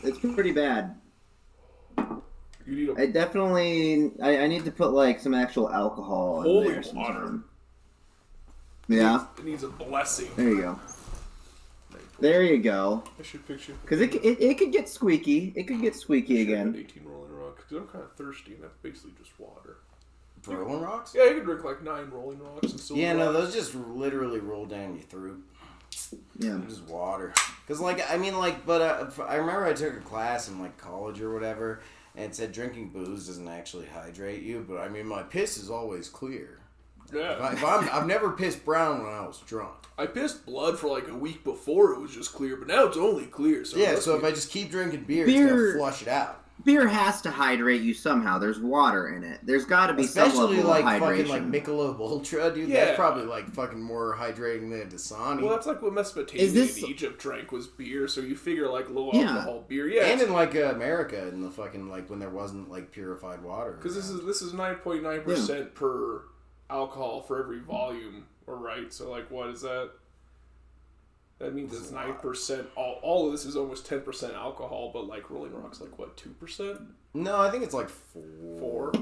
It's pretty bad. You need I definitely. I need to put like some actual alcohol in holy there water. sometime. Yeah. It needs a blessing. There you go. There you go. I should picture. Because it could get squeaky. It could get squeaky again. 18 Rolling Rocks. Because I'm kind of thirsty, and that's basically just water. Rolling Rocks? Yeah, you can drink like 9 Rolling Rocks and still. Yeah, no, those just literally roll down your throat. Yeah. Just water. Because, like, I mean, like, but I remember I took a class in, like, college or whatever, and it said drinking booze doesn't actually hydrate you, but, I mean, my piss is always clear. Yeah. I've never pissed brown when I was drunk. I pissed blood for like a week before it was just clear, but now it's only clear. So yeah, so if I just keep drinking beer, it's gonna flush it out. Beer has to hydrate you somehow. There's water in it. There's got to be especially some level like of hydration. fucking like Michelob Ultra, dude. Yeah. That's probably like fucking more hydrating than Dasani. Well, that's like what Mesopotamia and Egypt drank was beer. So you figure like low alcohol beer, yeah. And in like America, in the fucking like when there wasn't like purified water. Because this is 9.9% per alcohol for every volume, or right? So like, what is that? That means it's 9%. All of this is almost 10% alcohol, but like Rolling Rock's like what, 2%? No, I think it's like 4,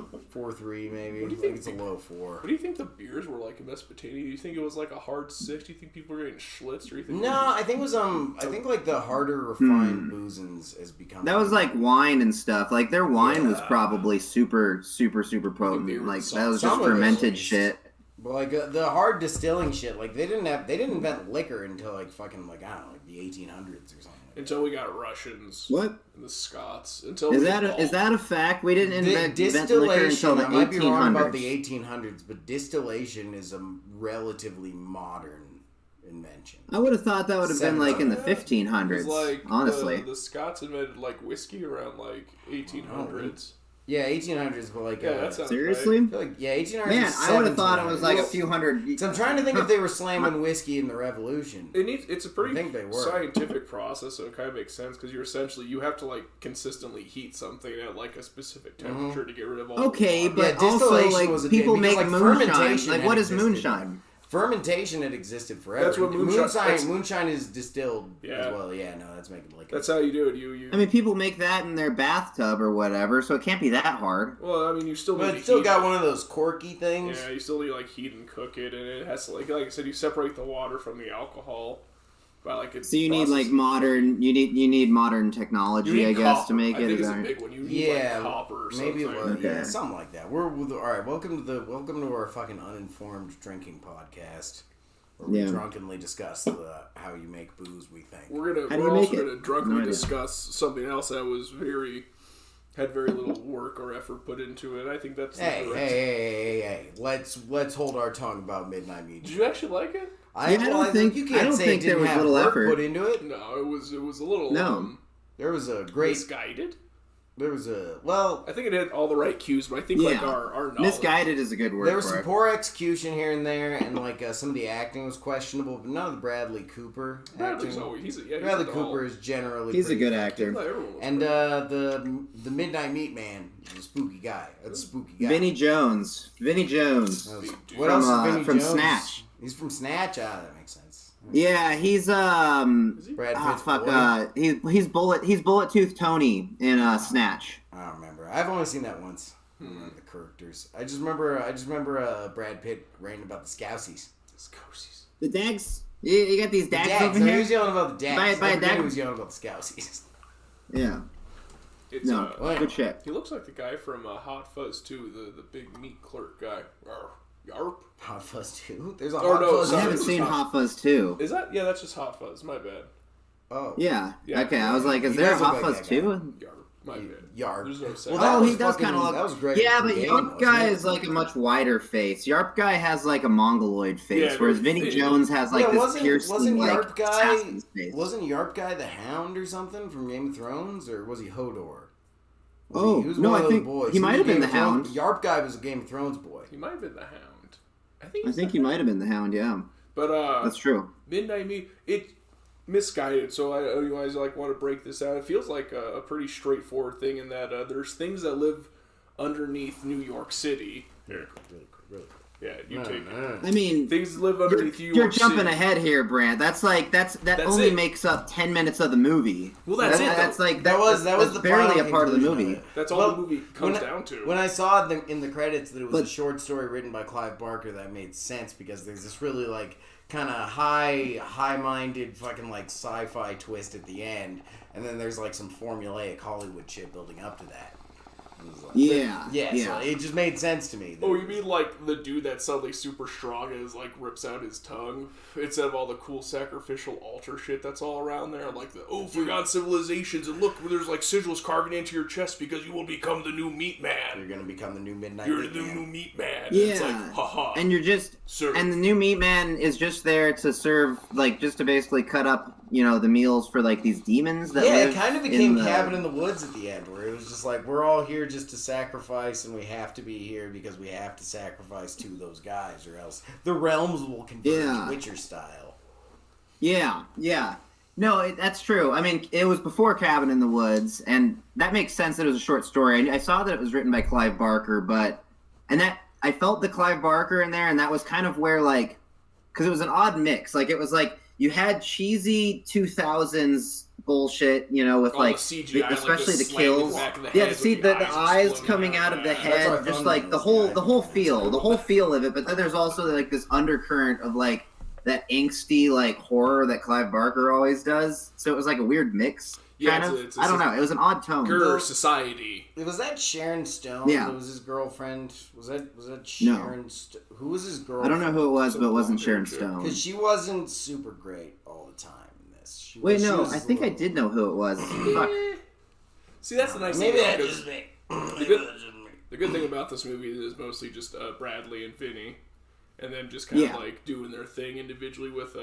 3 maybe. What do you I think? It's a low 4. What do you think the beers were like in Mesopotamia? Do you think it was like a hard 6? Do you think people were getting schlitz? Or you think I think it was I think like the harder refined boozins has become. That was like wine and stuff. Like their wine was probably super potent. Like that was just fermented shit. But like the hard distilling shit, like they didn't invent liquor until like fucking like I don't know, like the 1800s or something. Until we got Russians. What? And the Scots. Until is that a fact? We didn't invent liquor until the 1800s. I might be wrong about the 1800s, but distillation is a relatively modern invention. I would have thought that would have been like in the 1500s. Like honestly, the Scots invented like whiskey around like 1800s. Yeah, 1800s, but like seriously? Right. Like, yeah, 1800s. Man, I would have thought it was like a few hundred. So I'm trying to think if they were slamming whiskey in the Revolution. It's a pretty scientific process, so it kind of makes sense because you have to like consistently heat something at like a specific temperature to get rid of all. Okay, the but also like people make moonshine. Like what is moonshine? Fermentation had existed forever. That's what moonshine is distilled as well. Yeah, no, that's making liquor. That's how you do it. I mean, people make that in their bathtub or whatever, so it can't be that hard. Well, I mean, you still. But it's still got one of those corky things. Yeah, you still need like heat and cook it, and it has to like I said, you separate the water from the alcohol. By, like, so you need like modern. You need modern technology, I guess, to make it. I think it's a big one. You need like copper or something. Maybe something like that. We're all right. Welcome to our fucking uninformed drinking podcast, where we drunkenly discuss how you make booze. We think we're also gonna drunkenly discuss something else that had very little work or effort put into it. I think that's hey. Let's hold our tongue about Midnight Meat. Did you actually like it? I don't think there was little effort put into it. No, it was a little. No, there was a great misguided. There was I think it had all the right cues, but I think like our knowledge. Misguided is a good word. There was some poor execution here and there, and like some of the acting was questionable, but none of the Bradley Cooper Bradley Cooper is generally he's a good actor. And the Midnight Meat Man is a spooky guy. That's a spooky guy. Vinnie Jones. What else is Vinnie from Jones? Snatch. He's from Snatch. That makes sense. Yeah, he's Brad Pitt's boy? He's Bullet Tooth Tony in Snatch. I don't remember. I've only seen that once. The characters. I just remember Brad Pitt ranting about the Scousies. The Dags. You got these Dags over here. Who's yelling about the Dags? Who's yelling about the Scousies? Yeah. Good shit. He looks like the guy from Hot Fuzz 2, the big meat clerk guy. Yarp. Hot Fuzz 2? There's a Hot Fuzz. I haven't seen Hot Fuzz 2. Is that? Yeah, that's just Hot Fuzz. My bad. Oh. Yeah. Okay, I was like, is there a Hot Fuzz 2? Yarp. My bad. Yarp. There's no sense. Well, he does kind of look. That was great. Yeah, but Yarp guy is like a much wider face. Yarp guy has like a mongoloid face, whereas Vinnie Jones has like this piercing like assassin's face. Wasn't Yarp guy the Hound or something from Game of Thrones, or was he Hodor? I think he might have been the Hound. Yarp guy was a Game of Thrones boy. He might have been the Hound. I think he might have been the Hound. Yeah, but that's true. Midnight Meat, it misguided. So I want to break this out. It feels like a pretty straightforward thing in that there's things that live underneath New York City. Really quick. Yeah, you take it. I mean, things live underneath you. You're jumping ahead here, Brad. That's only makes up 10 minutes of the movie. Well, that's it. That's like that was barely a part of the movie. That's all the movie comes down to. When I saw in the credits that it was a short story written by Clive Barker, that made sense because there's this really like kind of high-minded fucking like sci-fi twist at the end, and then there's like some formulaic Hollywood shit building up to that. Like, so it just made sense to me. Oh, you mean like the dude that's suddenly super strong and is like rips out his tongue instead of all the cool sacrificial altar shit that's all around there? Like forgotten civilizations, and look, there's like sigils carving into your chest because you will become the new meatman. You're gonna become the new midnight. You're the new meatman. Yeah, it's like, haha. And you're just and the new meatman is just there to serve, like, just to basically cut up, the meals for like these demons that live it kind of became Cabin in the Woods at the end, where it was just like, we're all here just to sacrifice, and we have to be here because we have to sacrifice to those guys, or else the realms will converge, Witcher style. Yeah. No, that's true. I mean, it was before Cabin in the Woods, and that makes sense that it was a short story. I saw that it was written by Clive Barker, I felt the Clive Barker in there, and that was kind of where, like, because it was an odd mix. Like, it was like, you had cheesy 2000s bullshit, with all like, CGI, especially like the kills. To see the eyes coming out of the head, just like the whole feel of it. But then there's also like this undercurrent of like that angsty like horror that Clive Barker always does. So it was like a weird mix. I don't know. It was an odd tone. Grr society. Was that Sharon Stone? Yeah. That was his girlfriend. Was that Sharon? No. Who was his girlfriend? I don't know who it was, but it wasn't Sharon Stone. Because she wasn't super great all the time in this. I think I did know who it was. Fuck. See, that's the nice thing. Maybe that just me. The good thing about this movie is mostly just Bradley and Vinny, and then just kind of like doing their thing individually with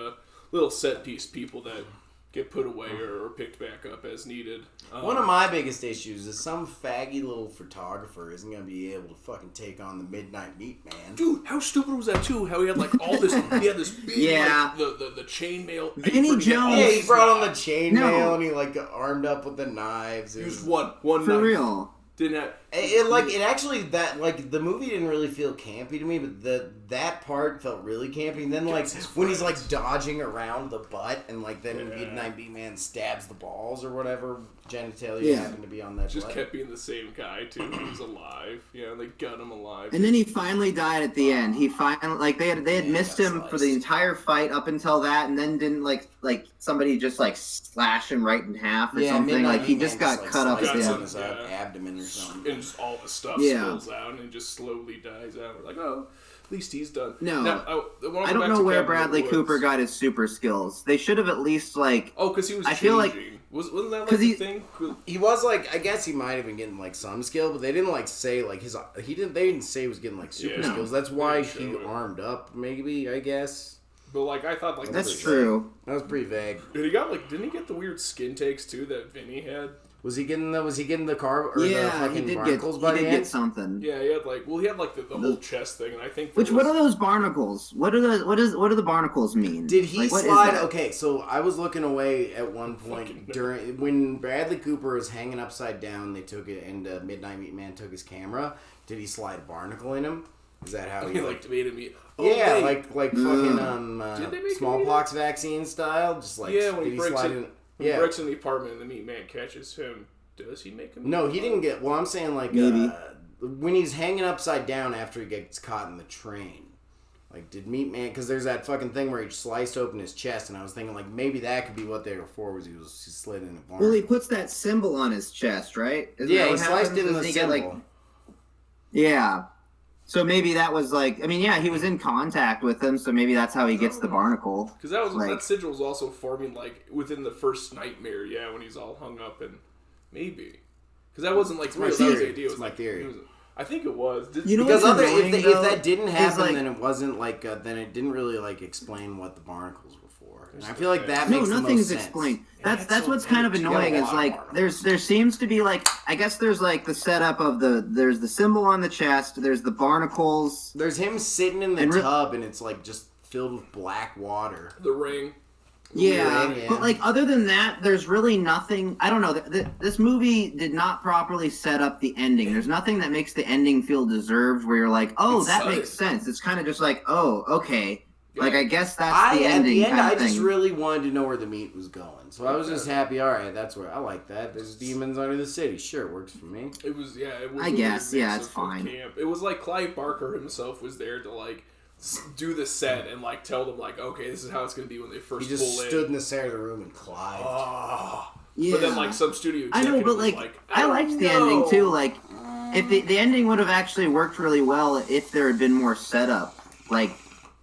little set piece people that get put away or picked back up as needed. One of my biggest issues is some faggy little photographer isn't going to be able to fucking take on the Midnight Meat Man. Dude, how stupid was that too? How he had like all this, he had this big, like, the chainmail. Vinny Jones. Yeah, he brought on the chainmail and he like got armed up with the knives. He used one for knife. Real. Didn't have it actually that like the movie didn't really feel campy to me, but that part felt really campy. And then like when he's like dodging around the butt and like then Midnight Meat Man stabs the balls or whatever genitalia happened to be on that. Just kept being the same guy too. He was alive. Yeah, they got him alive. And then he finally died at the end. He finally like they had missed him for the entire fight up until that, and then didn't like somebody just like slash him right in half or something. Midnight like he just got cut up on his his abdomen or something. And just all the stuff spills out and just slowly dies out. We're like, oh, at least he's done. No, now, I don't know where Bradley Cooper got his super skills. They should have at least like. Oh, because he was. I feel like wasn't that like the thing? He was like, I guess he might have been getting like some skill, but they didn't like say like his. They didn't say he was getting like super skills. That's why he armed up. Maybe I guess. But like I thought, like that's true. That was pretty vague. And he got like, didn't he get the weird skin takes too that Vinny had? Was he getting the car or the fucking barnacles by the end? He did get something. Yeah, he had like the whole chest thing, and I think what are those barnacles? What do the barnacles mean? Did he slide? Okay, so I was looking away at one point during when Bradley Cooper was hanging upside down. They took it, and Midnight Meat Man took his camera. Did he slide a barnacle in him? Is that how he like made him eat? Oh, yeah, wait. like fucking smallpox vaccine style. Just like when he breaks in. When he breaks in the apartment and the meat man catches him, does he make him? No, he didn't get. Well, I'm saying like when he's hanging upside down after he gets caught in the train. Like, did Meat Man? Because there's that fucking thing where he sliced open his chest, and I was thinking like maybe that could be what they were for. Was he slid in a barn? Well, he puts that symbol on his chest, right? He sliced in the symbol. Yeah. So maybe that was like, I mean, he was in contact with him, so maybe that's how he gets the barnacle. Because that sigil was also forming like within the first nightmare, when he's all hung up, and maybe because that wasn't like real. That was the idea. It was my theory. I think it was. Because if that didn't happen, then it wasn't like then it didn't really like explain what the barnacles were for. And I feel like that makes the most sense. Nothing's explained. That's what's kind of annoying is like there seems to be like I guess there's like the setup of there's the symbol on the chest, there's the barnacles. There's him sitting in the tub and it's like just filled with black water. The ring. Yeah, Yeah. but like other than that, there's really nothing. I don't know. This movie did not properly set up the ending. There's nothing that makes the ending feel deserved. Where you're like, oh, It's that sudden. makes sense. It's kind of just like, oh, okay. Yeah. Like I guess that's the ending. At the end, kind I of just thing. really wanted to know where the meat was going, so I was just happy. All right, that's where I like that. There's demons under the city. Sure, works for me. It was It was I a guess, weird yeah, mix it's of fine. Camp. It was like Clive Barker himself was there to like do the set and like tell them like, okay, this is how it's gonna be when they first He pull just in. stood in the center of the room and clived. Oh. Yeah. But then like some studio I know, executive but was like I liked the ending too. Like if the ending would have actually worked really well if there had been more setup, like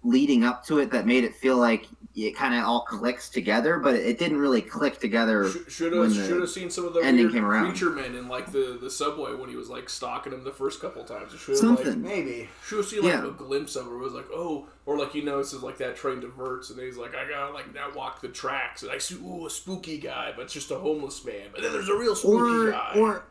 leading up to it, that made it feel like it kind of all clicks together. But it didn't really click together. Should when have the seen some of the ending weird came around. creature men in like the subway when he was like stalking him the first couple times. Should have Something. like Maybe. should have seen like Yeah. a glimpse of it. Where it was like, oh, or like he notices like that train diverts and he's like, I gotta like now walk the tracks and I see a spooky guy, but it's just a homeless man. But then there's a real spooky guy.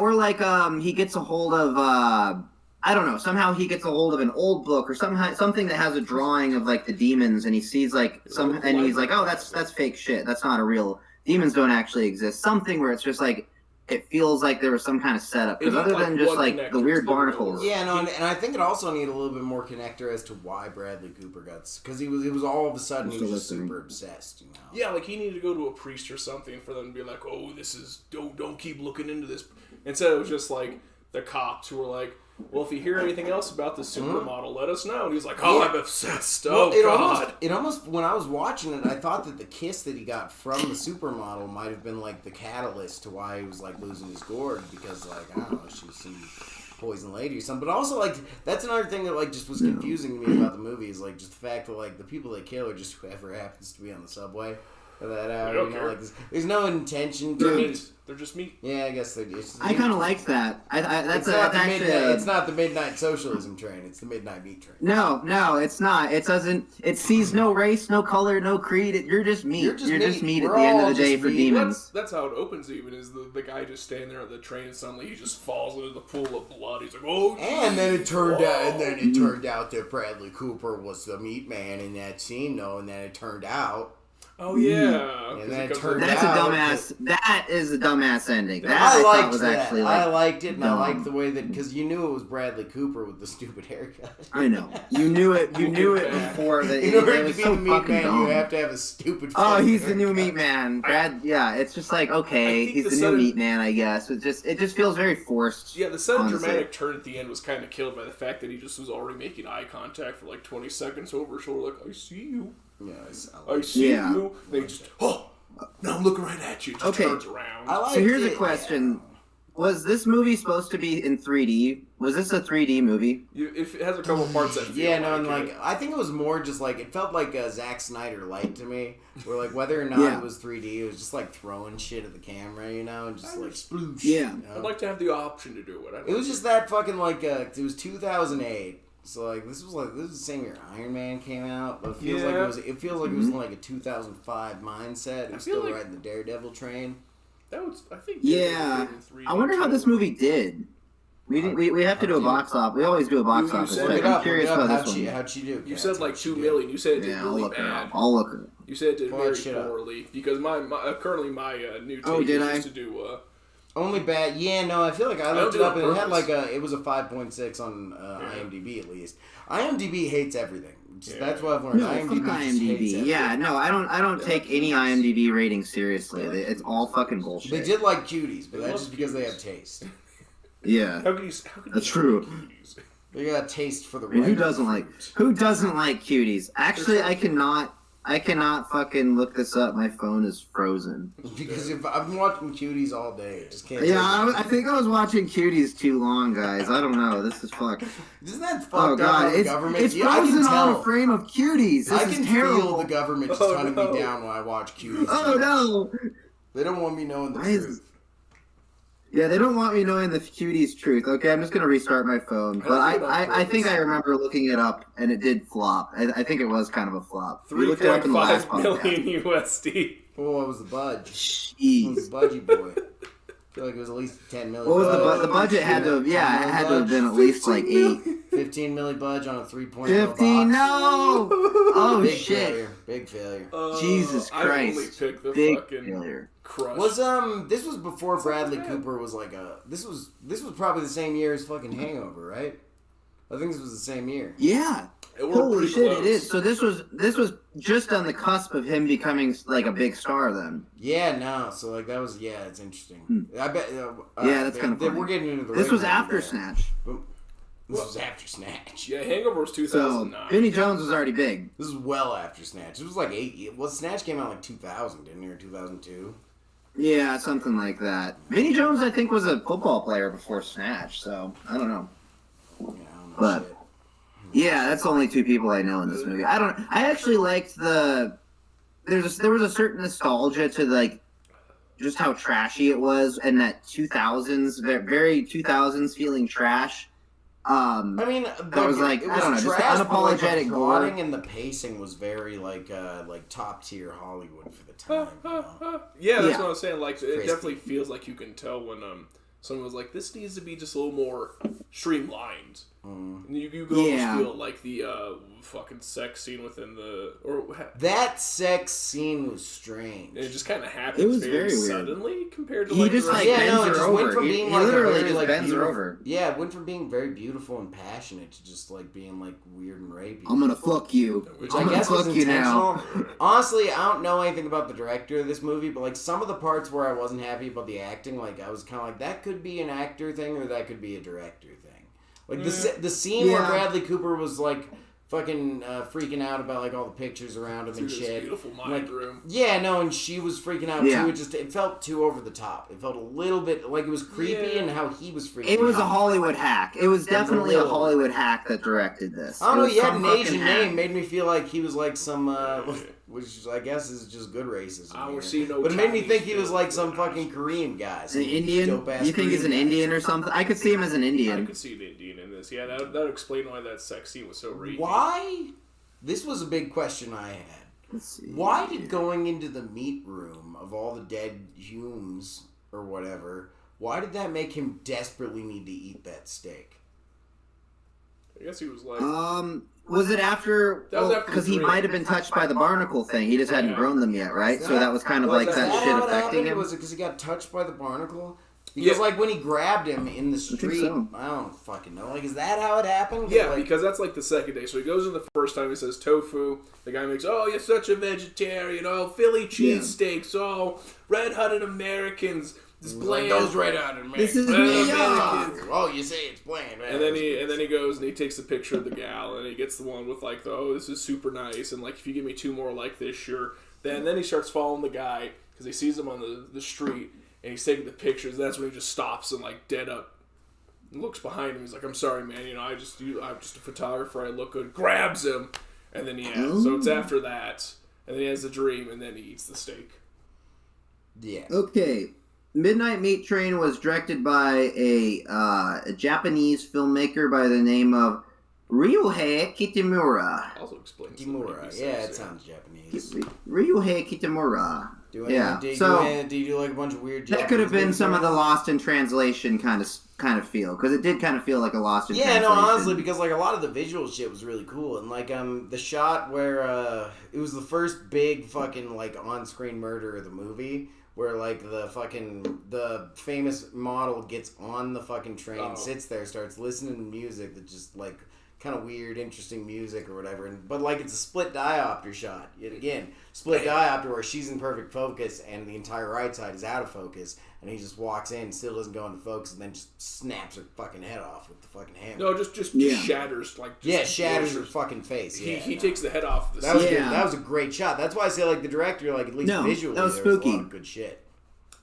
Or like he gets a hold of I don't know, somehow he gets a hold of an old book or something that has a drawing of like the demons, and he sees like and he's like, oh, that's fake shit. That's not a real, demons don't actually exist. Something where it's just like it feels like there was some kind of setup, because other than just like the weird barnacles. Yeah, no, and I think it also needed a little bit more connector as to why Bradley Cooper got, because it was all of a sudden he was just super obsessed, you know. Yeah, like he needed to go to a priest or something for them to be like, oh, this is don't keep looking into this. Instead, it was just like the cops who were like, well, if you hear anything else about the supermodel, let us know. And he's like, oh, yeah. I'm obsessed. Oh, God. It almost, when I was watching it, I thought that the kiss that he got from the supermodel might have been, like, the catalyst to why he was, like, losing his gourd. Because, like, I don't know, she was some poison lady or something. But also, like, that's another thing that, like, just was confusing to me about the movie is, like, just the fact that, like, the people they kill are just whoever happens to be on the subway. That hour, you know, like, there's no intention to it. They're just meat. Yeah, I guess they do. I kind of liked that. It's not the midnight socialism train. It's the midnight meat train. No, it's not. It doesn't. It sees no race, no color, no creed. You're just meat. You're just meat at the end of the day for demons. That's how it opens. Even is the guy just standing there on the train and suddenly he just falls into the pool of blood. He's like, oh. And then it turned out that Bradley Cooper was the meat man in that scene, though, and then it turned out. Oh yeah, and then it turned that's out a dumbass. That is a dumbass ending. That I liked that. Actually, like, I liked it, and dumb. I liked the way that, because you knew it was Bradley Cooper with the stupid haircut. I know. You knew it. You knew it before. That in order it to was be so the meat fucking man, dumb. you have to have a stupid. Oh, he's the new meat man, Brad. Yeah, it's just like okay, he's the new meat man, I guess. It just feels very forced. Yeah, the sudden dramatic turn at the end was kind of killed by the fact that he just was already making eye contact for like 20 seconds over his shoulder, like I see you. Yeah, I see you. They just no, I'm looking right at you. Just turns around. So here's a question. Yeah. Was this movie supposed to be in 3D? Was this a 3D movie? It has a couple parts that feel and like I think it was more just like, it felt like a Zack Snyder light to me, where like whether or not it was 3D, it was just like throwing shit at the camera, you know, and just like sploosh. Yeah. You know? I'd like to have the option to do it. It was just that fucking like, it was 2008. So like this was the same year Iron Man came out, but it feels like it was in like a 2005 mindset. It was still riding the Daredevil train. That was, I think. Yeah, I wonder how this movie did. We have to do a box office. We always do a box office. I'm curious about this one. How'd she do? You said like 2 million. You said it did really bad. I'll look it up. You said it did very poorly because currently my new tape used to do. Only bad. Yeah, no, I feel like I looked it up and it had like it was a 5.6 on IMDb at least. IMDb hates everything. That's what I've learned. No, IMDb. Yeah, no, I don't take any IMDb rating seriously. It's all fucking bullshit. They did like cuties, but that's just because they have taste. Yeah, that's true. They got taste for the. I mean, who doesn't like cuties? Actually, I cannot fucking look this up. My phone is frozen. Because if I've been watching Cuties all day, I just can't. Yeah, I think I was watching Cuties too long, guys. I don't know. This is fucked. Isn't that fucked up? God, it's frozen on a frame of Cuties. This is terrible. Feel the government just hunting me down when I watch Cuties. Oh no! They don't want me knowing the truth. Yeah, they don't want me knowing the Cuties truth. Okay, I'm just gonna restart my phone. But I think I remember looking it up, and it did flop. I think it was kind of a flop. 3.5 million USD. Oh, what was the budge? Jeez. What was the budgie boy? I feel like it was at least 10 million. What was the budget? Had to have been at least like 8. 15 milli budge on a 3.0 15, box. no! Oh, Big shit. failure. Big failure. Jesus I only Christ. picked the Big fucking failure. crush. This was before Bradley Cooper was like this was probably the same year as fucking Hangover, right? I think this was the same year. Yeah. We're Holy pretty shit, close. it is. So this was just on the cusp of him becoming like a big star then. Yeah, no. So like that was it's interesting. I bet. Yeah, that's kind of funny. We're getting into the. This was regular after there. Snatch. This was after Snatch. Yeah, Hangover was So 2009. Vinnie Jones was already big. This is well after Snatch. It was like 8. Well, Snatch came out like 2000, didn't it, or 2002? Yeah, something like that. Vinnie Jones, I think, was a football player before Snatch, so I don't know. Yeah, I don't know But- shit. Yeah, that's the only two people I know in this movie. I actually liked there was a certain nostalgia to like just how trashy it was and that 2000s, very 2000s feeling trash. I mean, I was like, it I don't know, just trash, but, like, unapologetic the gore. plotting and the pacing was very like top tier Hollywood for the time. You know? Yeah, that's Yeah. what I was saying. Like, it Crazy. definitely feels like you can tell when someone was like, "This needs to be just a little more streamlined." And you can almost Yeah. feel like the fucking sex scene within That sex scene was strange. it just kind of happens It was very, very weird. suddenly compared to He like just the like rest of yeah, the no, bends it her just over. went from being He like literally a very, just like, bends her beautiful, over. Yeah, it went from being very beautiful and passionate to just like being like weird and rapey. I'm gonna fuck you. Which I I'm gonna guess was fuck you now. intentional. Honestly, I don't know anything about the director of this movie, but like some of the parts where I wasn't happy about the acting, like I was kind of like that could be an actor thing or that could be a director thing. Like the scene where Yeah. Bradley Cooper was like fucking freaking out about like all the pictures around him and Dude, this shit. beautiful mind Like, room. yeah, no, and she was freaking out Yeah. too. It felt too over the top. It felt a little bit like it was creepy Yeah. and how he was freaking. It was out. a Hollywood hack. It was definitely a Hollywood hack that directed this. I don't It know. was He had some an fucking Asian hack. name, made me feel like he was like some, which I guess is just good racism. I here. would see no but it made me Chinese think he was film. like some fucking Korean guy. An some Indian? dope-ass You think he's an Korean guy. Indian or something? I could see him as an I Indian. could see an Indian in this. Yeah, that would explain why that sex scene was so rapey. Why? This was a big question I had. Let's see. Why did going into the meat room of all the dead Humes or whatever, why did that make him desperately need to eat that steak? I guess he was like, Was it after? That was after Because the he dream. might have been touched by the barnacle thing. He just hadn't Yeah. grown them yet, right? So that was kind of Was like that that Is shit how it affecting happened? him. Was it because he got touched by the barnacle? Because Yeah. like when he grabbed him in the think street, so. I don't fucking know. Like, is that how it happened? yeah, Like, because that's like the second day. So he goes in the first time, he says tofu. The guy makes, oh, you're such a vegetarian. Oh, Philly cheesesteaks. Oh, red-hearted Americans. This bland. those right out of This is Bland New York. Americans. Oh, you say it's bland, man. And then he goes and he takes a picture of the gal and he gets the one with like the, oh, this is super nice, and like if you give me 2 more like this, sure. Then he starts following the guy because he sees him on the street and he's taking the pictures. That's when he just stops and like dead up looks behind him. He's like, I'm sorry, man. You know, I'm just a photographer. I look good. Grabs him, and then so it's after that, and then he has a dream, and then he eats the steak. yeah. Okay. Midnight Meat Train was directed by a Japanese filmmaker by the name of Ryuhei Kitamura. Also explains Kimura. Yeah, it sounds Japanese. Ryuhei Kitamura. Do Yeah, do you so- do like a bunch of weird? That could have been Japanese some of the movies? Lost in Translation kind of feel, because it did kind of feel like a Lost in Yeah, Translation. no, honestly, because like a lot of the visual shit was really cool, and like the shot where it was the first big fucking like on-screen murder of the movie, where like the famous model gets on the fucking train, sits there, starts listening to music that just like kind of weird, interesting music or whatever, but like it's a split diopter shot. Yet again, split diopter where she's in perfect focus and the entire right side is out of focus, and he just walks in, still doesn't go into focus, and then just snaps her fucking head off with the fucking hammer. No, just Yeah. shatters like. Just Yeah, shatters her blows fucking face. He No. takes the head off the That was scene. good. Yeah. That was a great shot. That's why I say like the director, like at least No, visually, that was there was a spooky. lot of good shit.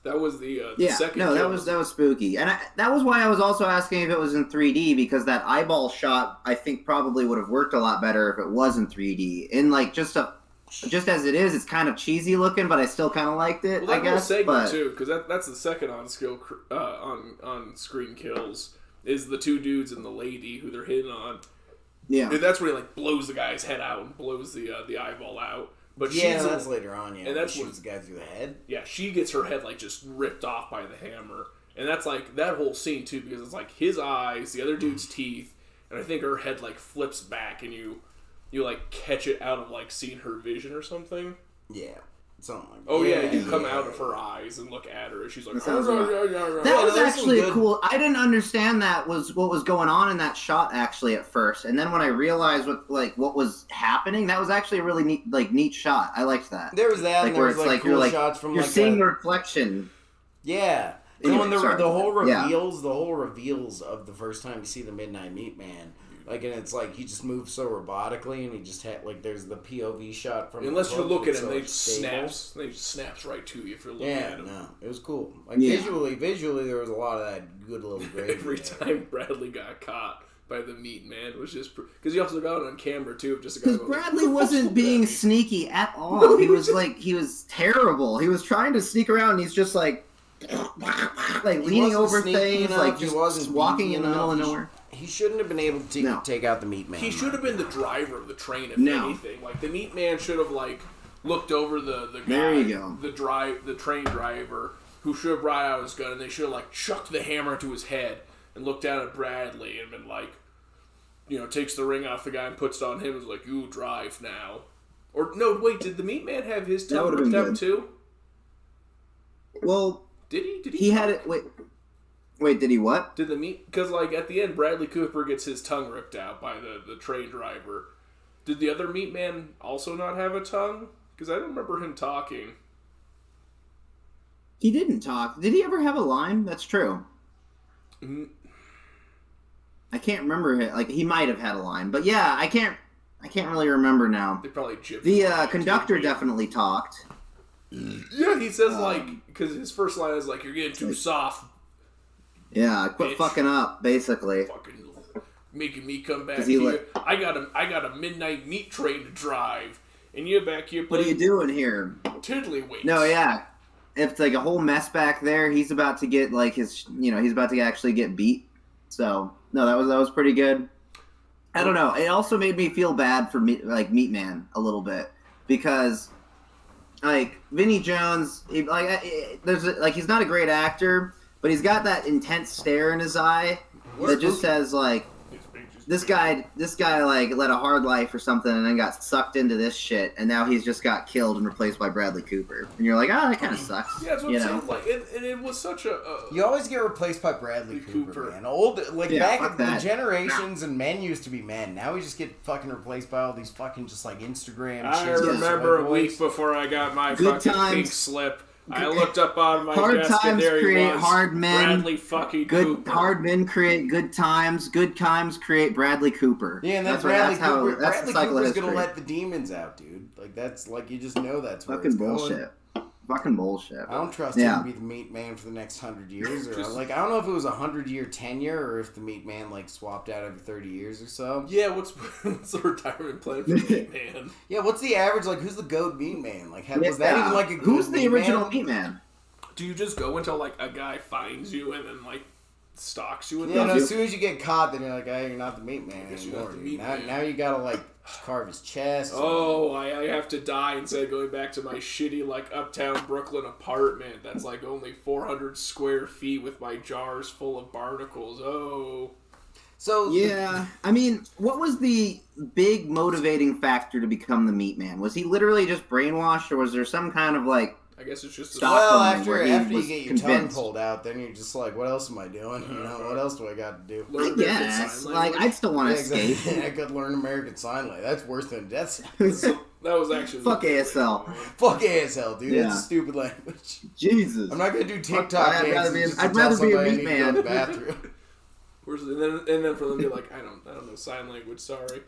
That was the Yeah, second. no, that kill. was spooky, and that was why I was also asking if it was in 3D, because that eyeball shot I think probably would have worked a lot better if it was in 3D. In like just as it is, it's kind of cheesy looking, but I still kind of liked it. Well, that I guess, whole segment but too, because that's the second on screen kills is the 2 dudes and the lady who they're hitting on. yeah, And that's where he like blows the guy's head out and blows the eyeball out. But Yeah, she's that's later on. Yeah, and that's she what- shoots the guy through the head. yeah, she gets her head like just ripped off by the hammer, and that's like that whole scene too, because it's like his eyes, the other dude's teeth, and I think her head like flips back, and you like catch it out of like seeing her vision or something. Yeah. Something like that. Oh yeah, you come out of her eyes and look at her, and she's like, That was actually cool. I didn't understand that was what was going on in that shot actually at first, and then when I realized what was happening, that was actually a really neat shot. I liked that. There was that, and there was like cool shots from you're seeing the reflection. Yeah. Anyway, when the whole reveals, yeah. the whole reveals of the first time you see the Midnight Meatman. Like, and it's like he just moves so robotically, and he just like there's the POV shot from. Unless you look at him, they just snaps right to you if you're looking at him. No, it was cool. Like visually, there was a lot of that good little gravy. Every time Bradley got caught by the Meatman, it was just because he also got it on camera too. Just because Bradley wasn't being sneaky at all. He was terrible. He was trying to sneak around, and he's just like leaning over things, like just walking in the middle of nowhere. He shouldn't have been able to take out the Meatman. He should have been the driver of the train, if anything. Like the Meatman should have looked over the guy, there you go. the train driver, who should have brought out his gun, and they should have chucked the hammer to his head and looked down at Bradley and been takes the ring off the guy and puts it on him and is like, "You drive now." Or no, wait, did the Meatman have his tongue ripped out too? Well, did he? He had it. Wait, did he what? Did the because at the end, Bradley Cooper gets his tongue ripped out by the train driver. Did the other Meatman also not have a tongue? Because I don't remember him talking. He didn't talk. Did he ever have a line? That's true. Mm-hmm. I can't remember it. Like he might have had a line, but yeah, I can't really remember now. They probably gypped the conductor definitely talked. Yeah, he says because his first line is "You're getting too soft." Yeah, quit fucking up, basically. Fucking making me come back here. I got a midnight meat train to drive, and you're back here. What are you doing here? Tiddlywinks. No, yeah, it's a whole mess back there. He's about to get he's about to actually get beat. So no, that was pretty good. I don't know. It also made me feel bad for Meatman a little bit because Vinnie Jones, he's not a great actor. But he's got that intense stare in his eye that just says this guy led a hard life or something and then got sucked into this shit and now he's just got killed and replaced by Bradley Cooper and you're like, that kind of sucks. Yeah, that's what it seemed like. And it was such a you always get replaced by Bradley Cooper, man. Back the generations and men used to be men. Now we just get fucking replaced by all these fucking just Instagram. I remember a week before I got my fucking pink slip. I looked up on my desk and there he was. Hard men. Bradley fucking Cooper. Hard men create good times. Good times create Bradley Cooper. Yeah, and that's Bradley Cooper's gonna let the demons out, dude. That's you just know that's where fucking bullshit. Going. Fucking bullshit. I don't trust him to be the Meat Man for the next 100 years. Or I don't know if it was 100-year tenure or if the Meat Man swapped out every 30 years or so. Yeah, what's the retirement plan for Meat Man? Yeah, what's the average? Who's the GOAT Meat Man? Was that even a GOAT Who's the original Meat Man? Do you just go until a guy finds you and then stalks you with them? As soon as you get caught, then you're like, hey, you're not the Meat Man anymore. Now you gotta carve his chest. Oh, I have to die instead of going back to my shitty uptown Brooklyn apartment that's only 400 square feet with my jars full of barnacles. Oh. So yeah, I mean, what was the big motivating factor to become the Meat Man? Was he literally just brainwashed, or was there some kind of I guess it's just after you get your tongue pulled out, then you're just what else am I doing? What else do I got to do? I guess. I'd still want to escape. I could learn American Sign Language. That's worse than death. That was actually fuck ASL. Fuck ASL, dude. That's a stupid language. Jesus. I'm not gonna do TikTok dances. I'd rather be a Meat Man. To the bathroom. And then for them to be I don't know sign language. Sorry.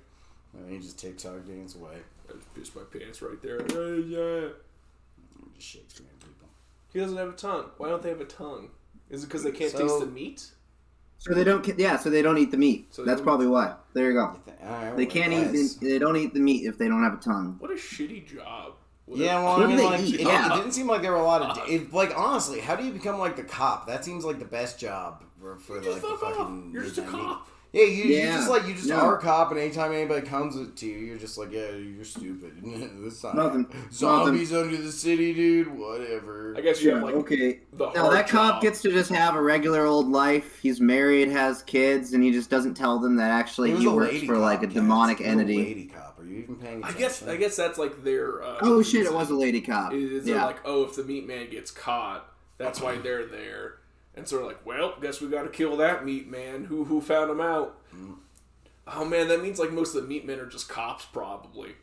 And you just TikTok dance away. I just pissed my pants right there. Yeah. Just Shakespearean people. He doesn't have a tongue. Why don't they have a tongue? Is it because they can't taste the meat? So they don't. Yeah, so they don't eat the meat. So that's probably why. There you go. They can't eat. They don't eat the meat if they don't have a tongue. What a shitty job. It didn't seem like there were a lot of. Honestly, how do you become the cop? That seems like the best job for the fucking. You're just a cop. Yeah, you just are a cop, and anytime anybody comes to you, you're just like, yeah, you're stupid. That's not Nothing. zombies under the city, dude. Whatever. I guess you have like okay. the Now that cop job. gets to just have a regular old life. He's married, has kids, and he just doesn't tell them that actually he works for like a demonic entity. Lady cop. Are you even paying attention? I guess that's like their. Oh shit! It was a lady cop. They're like, oh, if the meat man gets caught, that's why they're there. And so they're like, well, guess we got to kill that meat man. Who found him out? Oh man, that means like most of the meat men are just cops, probably.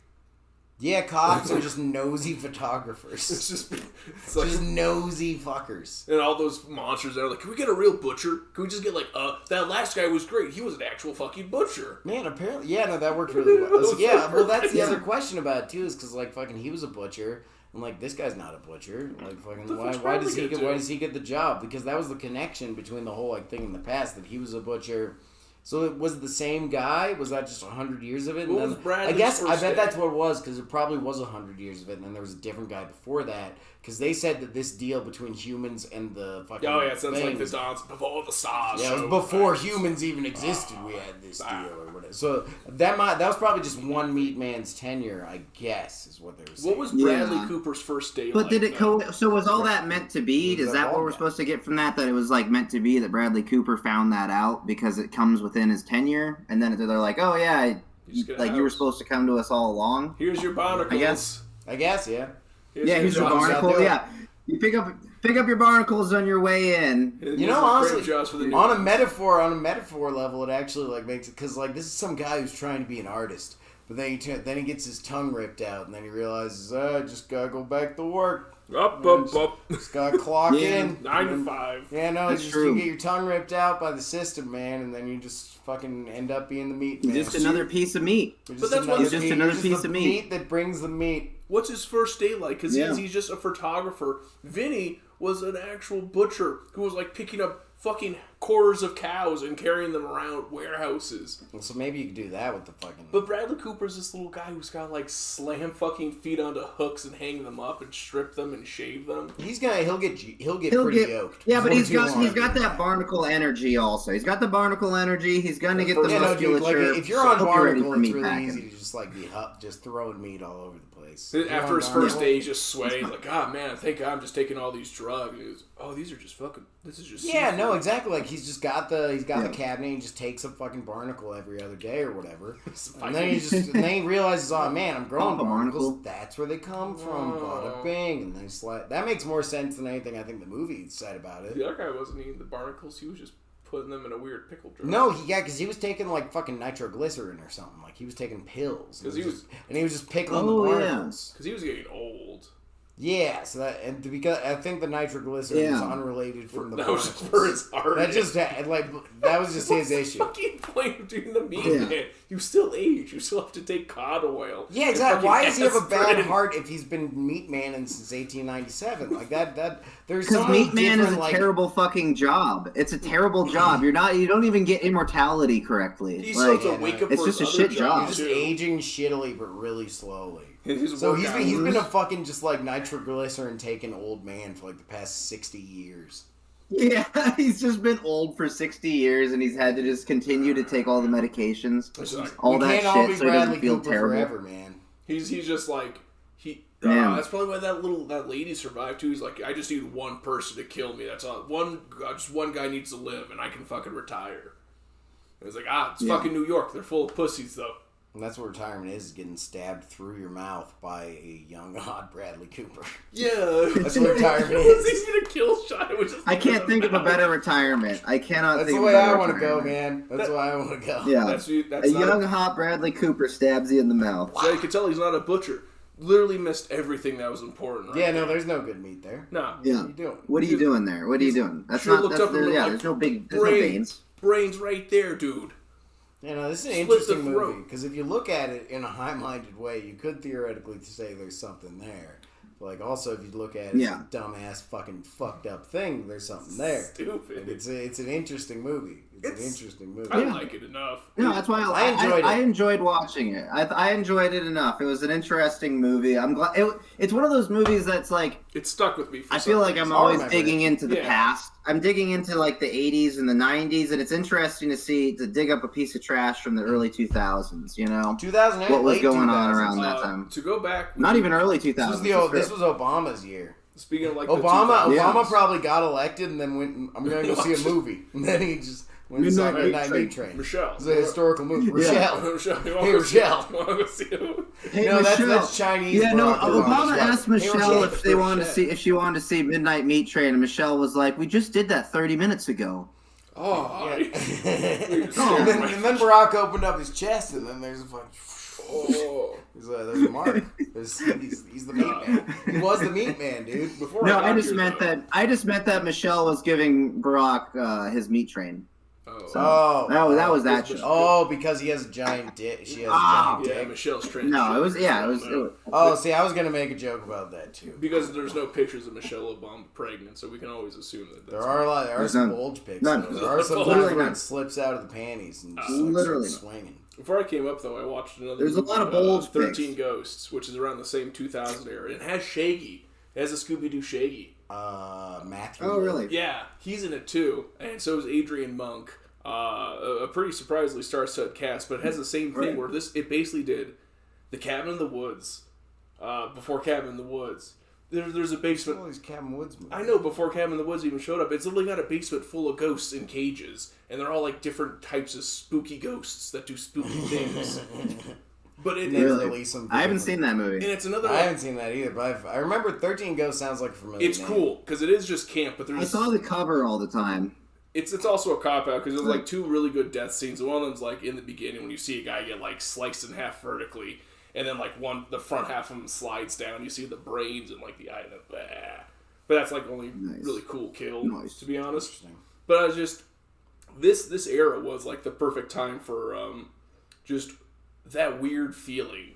Yeah, cops are just nosy photographers. It's like, just nosy fuckers. And all those monsters are like, can we get a real butcher? Can we just get like, that last guy was great. He was an actual fucking butcher. Man, apparently, yeah, no, that worked really well. Well, that's the other question about it too, is because like fucking he was a butcher. And like this guy's not a butcher. Like fucking why does he get the job? Because that was the connection between the whole like thing in the past, that he was a butcher. So was it the same guy? Was that just 100 years of it? What was Bradley's I bet day? that's what it was, because it probably was 100 years of it, and then there was a different guy before that. Because they said that this deal between humans and the fucking it sounds like the dance before the stars. Yeah, it was before humans even existed. We had this deal or whatever. So that was probably just one meat man's tenure, I guess, is what they were saying. What was Bradley Cooper's first day? But did it so was all that meant to be? Is that what we're supposed to get from that? That it was like meant to be that Bradley Cooper found that out because it comes within his tenure, and then they're like, oh yeah, you were supposed to come to us all along. Here's your barnacles. I guess, yeah. Here's your barnacle. Yeah, you pick up your barnacles on your way in. You know, honestly, on a metaphor level, it actually like makes it, because like this is some guy who's trying to be an artist, but then he gets his tongue ripped out, and then he realizes, I just gotta go back to work. Up. Just gotta clock in. 9 to 5. Yeah, no, that's just true. You get your tongue ripped out by the system, man, and then you just fucking end up being the meat man. Just another piece of meat. But that's what just another piece of meat that brings the meat. What's his first day like? Because he's just a photographer. Vinny was an actual butcher who was like picking up fucking quarters of cows and carrying them around warehouses. So maybe you could do that with the fucking... But Bradley Cooper's this little guy who's got like slam fucking feet onto hooks and hang them up and strip them and shave them. He'll get pretty yoked. Yeah, but he's got that barnacle energy also. He's got the barnacle energy. He's gonna get the musculature. Like, if you're on barnacle, it's really easy to just like be just throwing meat all over the place. After his first day, he's just swaying like, man, I think I'm just taking all these drugs. And he goes, these are just fucking. This is just. Yeah, no, exactly. Like he's got the cabinet. He just takes a fucking barnacle every other day or whatever, and then he realizes, oh man, I'm growing barnacles. That's where they come from. Bada bing, and then that makes more sense than anything I think the movie said about it. The other guy wasn't eating the barnacles. He was just putting them in a weird pickle jar. No, because he was taking like fucking nitroglycerin or something. Like he was taking pills. And he was just pickling the barnacles. Because he was getting old. Yeah, so because I think the nitroglycerin was unrelated from the barnacles. That was for his heart. That was just his issue. What's the fucking point of doing the meat, man? You still age. You still have to take cod oil. Yeah, exactly. Why does he have a bad heart if he's been meat manning since 1897? Like that there's so many meat man is a terrible fucking job. It's a terrible job. You don't even get immortality correctly. He's supposed to wake up. It's just a shit job. He's just aging shittily, but really slowly. He's been a fucking just like nitroglycerin taking old man for like the past 60 years. Yeah, he's just been old for 60 years, and he's had to just continue to take all the medications, all that shit, so he doesn't feel terrible. Forever, man. He's just like that's probably why that lady survived too. He's like, I just need one person to kill me. That's all. Just one guy needs to live, and I can fucking retire. And it's like it's fucking New York. They're full of pussies though. And that's what retirement is getting stabbed through your mouth by a young, hot Bradley Cooper. Yeah. That's what retirement is. He's going to kill shot. I can't think of a better retirement. I cannot That's think the of a better way I want to go, retirement. man. That's why I want to go. Yeah. That's a young, hot Bradley Cooper stabs you in the mouth. So you can tell he's not a butcher. Literally missed everything that was important. Right no, there's no good meat there. No. Yeah. What are you doing? What are you doing there? What are you doing? That's not. There's no veins. Brains right there, dude. This is an interesting movie, because if you look at it in a high-minded way, you could theoretically say there's something there. But like, also, if you look at it as a dumbass, fucking fucked up thing, there's something there. Stupid. It's an interesting movie. It's an interesting movie. I like it enough. No, that's why I enjoyed it. I enjoyed watching it. I enjoyed it enough. It was an interesting movie. I'm glad. It's one of those movies that's like It stuck with me. I feel like I'm always digging into the Yeah. past. I'm digging into like the 80s and the 90s, and it's interesting to dig up a piece of trash from the early 2000s. You know, 2008. what was late going on 2000s. around that time? To go back, Not even early This 2000s. was Obama's year. Speaking of like Obama the 2000s, Obama probably got elected and then went. I'm going to go see a movie, and then he just went and saw Midnight Meat Train. Michelle, It's a historical movie. Yeah. Rochelle. Hey, Hey, Rochelle. Hey, No, Michelle. that's Chinese. Yeah, no. Barack Obama Obama's asked wife. Michelle Rochelle. if they wanted to see if she wanted to see Midnight Meat Train, and Michelle was like, "We just did that 30 minutes ago." Oh, And then Barack opened up his chest, and then there's a fucking. There's a mark. He's the meat man. He was the meat man, dude. Before No, I I just meant that Michelle was giving Barack his meat train. Oh, That was that show. Oh, because he has a giant dick. She has a giant Yeah, dick. Michelle's train. No, it was Oh, see, I was gonna make a joke about that too. Because there's no pictures of Michelle Obama pregnant, so we can always assume that. There That's are a lot. There are some none. bulge pics. None. Though. There are some Literally times where none. it slips out of the panties and just Literally starts none. swinging. Before I came up though, I watched another. There's a movie, lot of bulge 13 pics. Ghosts, which is around the same 2000 era. It has Shaggy. It has a Scooby-Doo Shaggy. Matthew. Oh, really? Yeah, he's in it too, and so is Adrian Monk. A pretty surprisingly star-studded cast, but it has the same thing Right. where it basically did the Cabin in the Woods, before Cabin in the Woods. There's a basement. All these Cabin Woods movies. I know before Cabin in the Woods even showed up, it's literally got a basement full of ghosts in cages, and they're all like different types of spooky ghosts that do spooky things. But it, They Really? release them. I haven't seen that and movie. it's another. I haven't seen that either, but I remember 13 Ghosts sounds like a familiar It's name. cool because it is just camp, but I there's saw the cover all the time. it's also a cop out because there's like two really good death scenes. One of them's like in the beginning when you see a guy get like sliced in half vertically, and then like the front half of him slides down. You see the brains and like the eye. But that's like only really cool kill, Nice. to be honest. Interesting. But I was just this era was like the perfect time for just that weird feeling,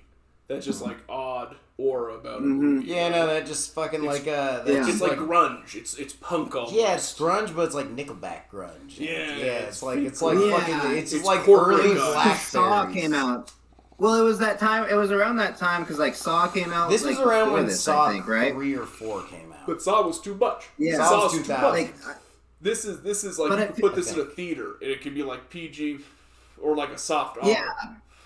that just like odd aura about a movie. Yeah, no, that just fucking like Yeah. It's like grunge. It's punk almost. Yeah, it's grunge, but it's like Nickelback grunge. Yeah, it's like Yeah. fucking it's like corporate early guns. Blackberries. Saw came out. Well, it was that time. It was around that time because like Saw came out. This like, was around before when this, Saw I think, right? 3 or 4 came out. But Saw was too much. Yeah. Saw was Saw's too 2000. much. Like, This is like But you I could think- put this in a theater and it could be like PG or like a soft R. yeah.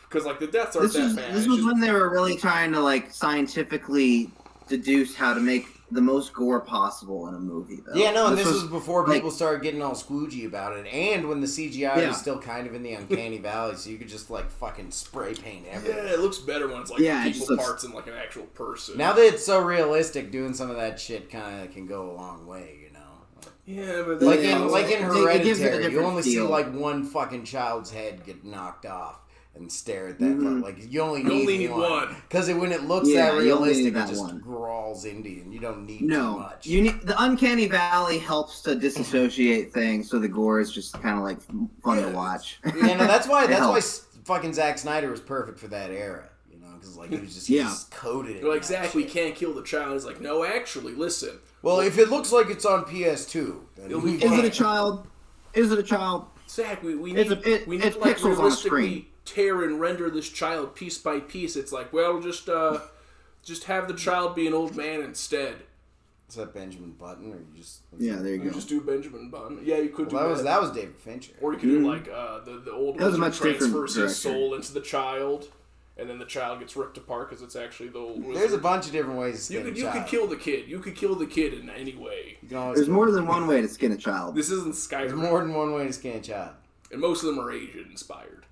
Because like the deaths aren't that bad. This It's was just- when they were really trying to like scientifically deduce how to make the most gore possible in a movie. Though. Yeah, no, and this was before like- people started getting all squoogey about it, and when the CGI Yeah. was still kind of in the uncanny valley, so you could just like fucking spray paint everything. yeah, it looks better when it's like Yeah, it people just looks- parts and like an actual person. Now that it's so realistic, doing some of that shit kind of can go a long way, you know. yeah, but Like Yeah, in it gives it a Hereditary, you different only see feel. like one fucking child's head get knocked off and stare at that. Like you only need one because when it looks Yeah, that you only realistic, need it that just one. crawls into you, and you don't need too No, much. you need the uncanny valley helps to disassociate things, so the gore is just kind of like fun to watch. Yeah, no, that's why It that's why fucking Zack Snyder was perfect for that era, you know, because like he just coded it. You're like, in that Zach, we shit. can't kill the child. He's like, no, actually, listen. Well, if it looks like it's on PS2, then It'll be Is it a child? Is it a child? Zach, we need, It's a- we need it's to like pixels on a realistically screen. tear and render this child piece by piece. It's like, well, just have the child be an old man instead. Is that Benjamin Button, or you just? Yeah, there you You go. just do Benjamin Button. Yeah, you could Well, do that was David Fincher. Or you could do like the old That was a wizard much different transfers his director. soul into the child, and then the child gets ripped apart because it's actually the old wizard. There's a bunch of different ways to skin a You could child. kill the kid. You could kill the kid in any way. You can always There's kill- more than one way to skin a child. This isn't There's Skyrim, more than one way to skin a child. and most of them are Asian inspired.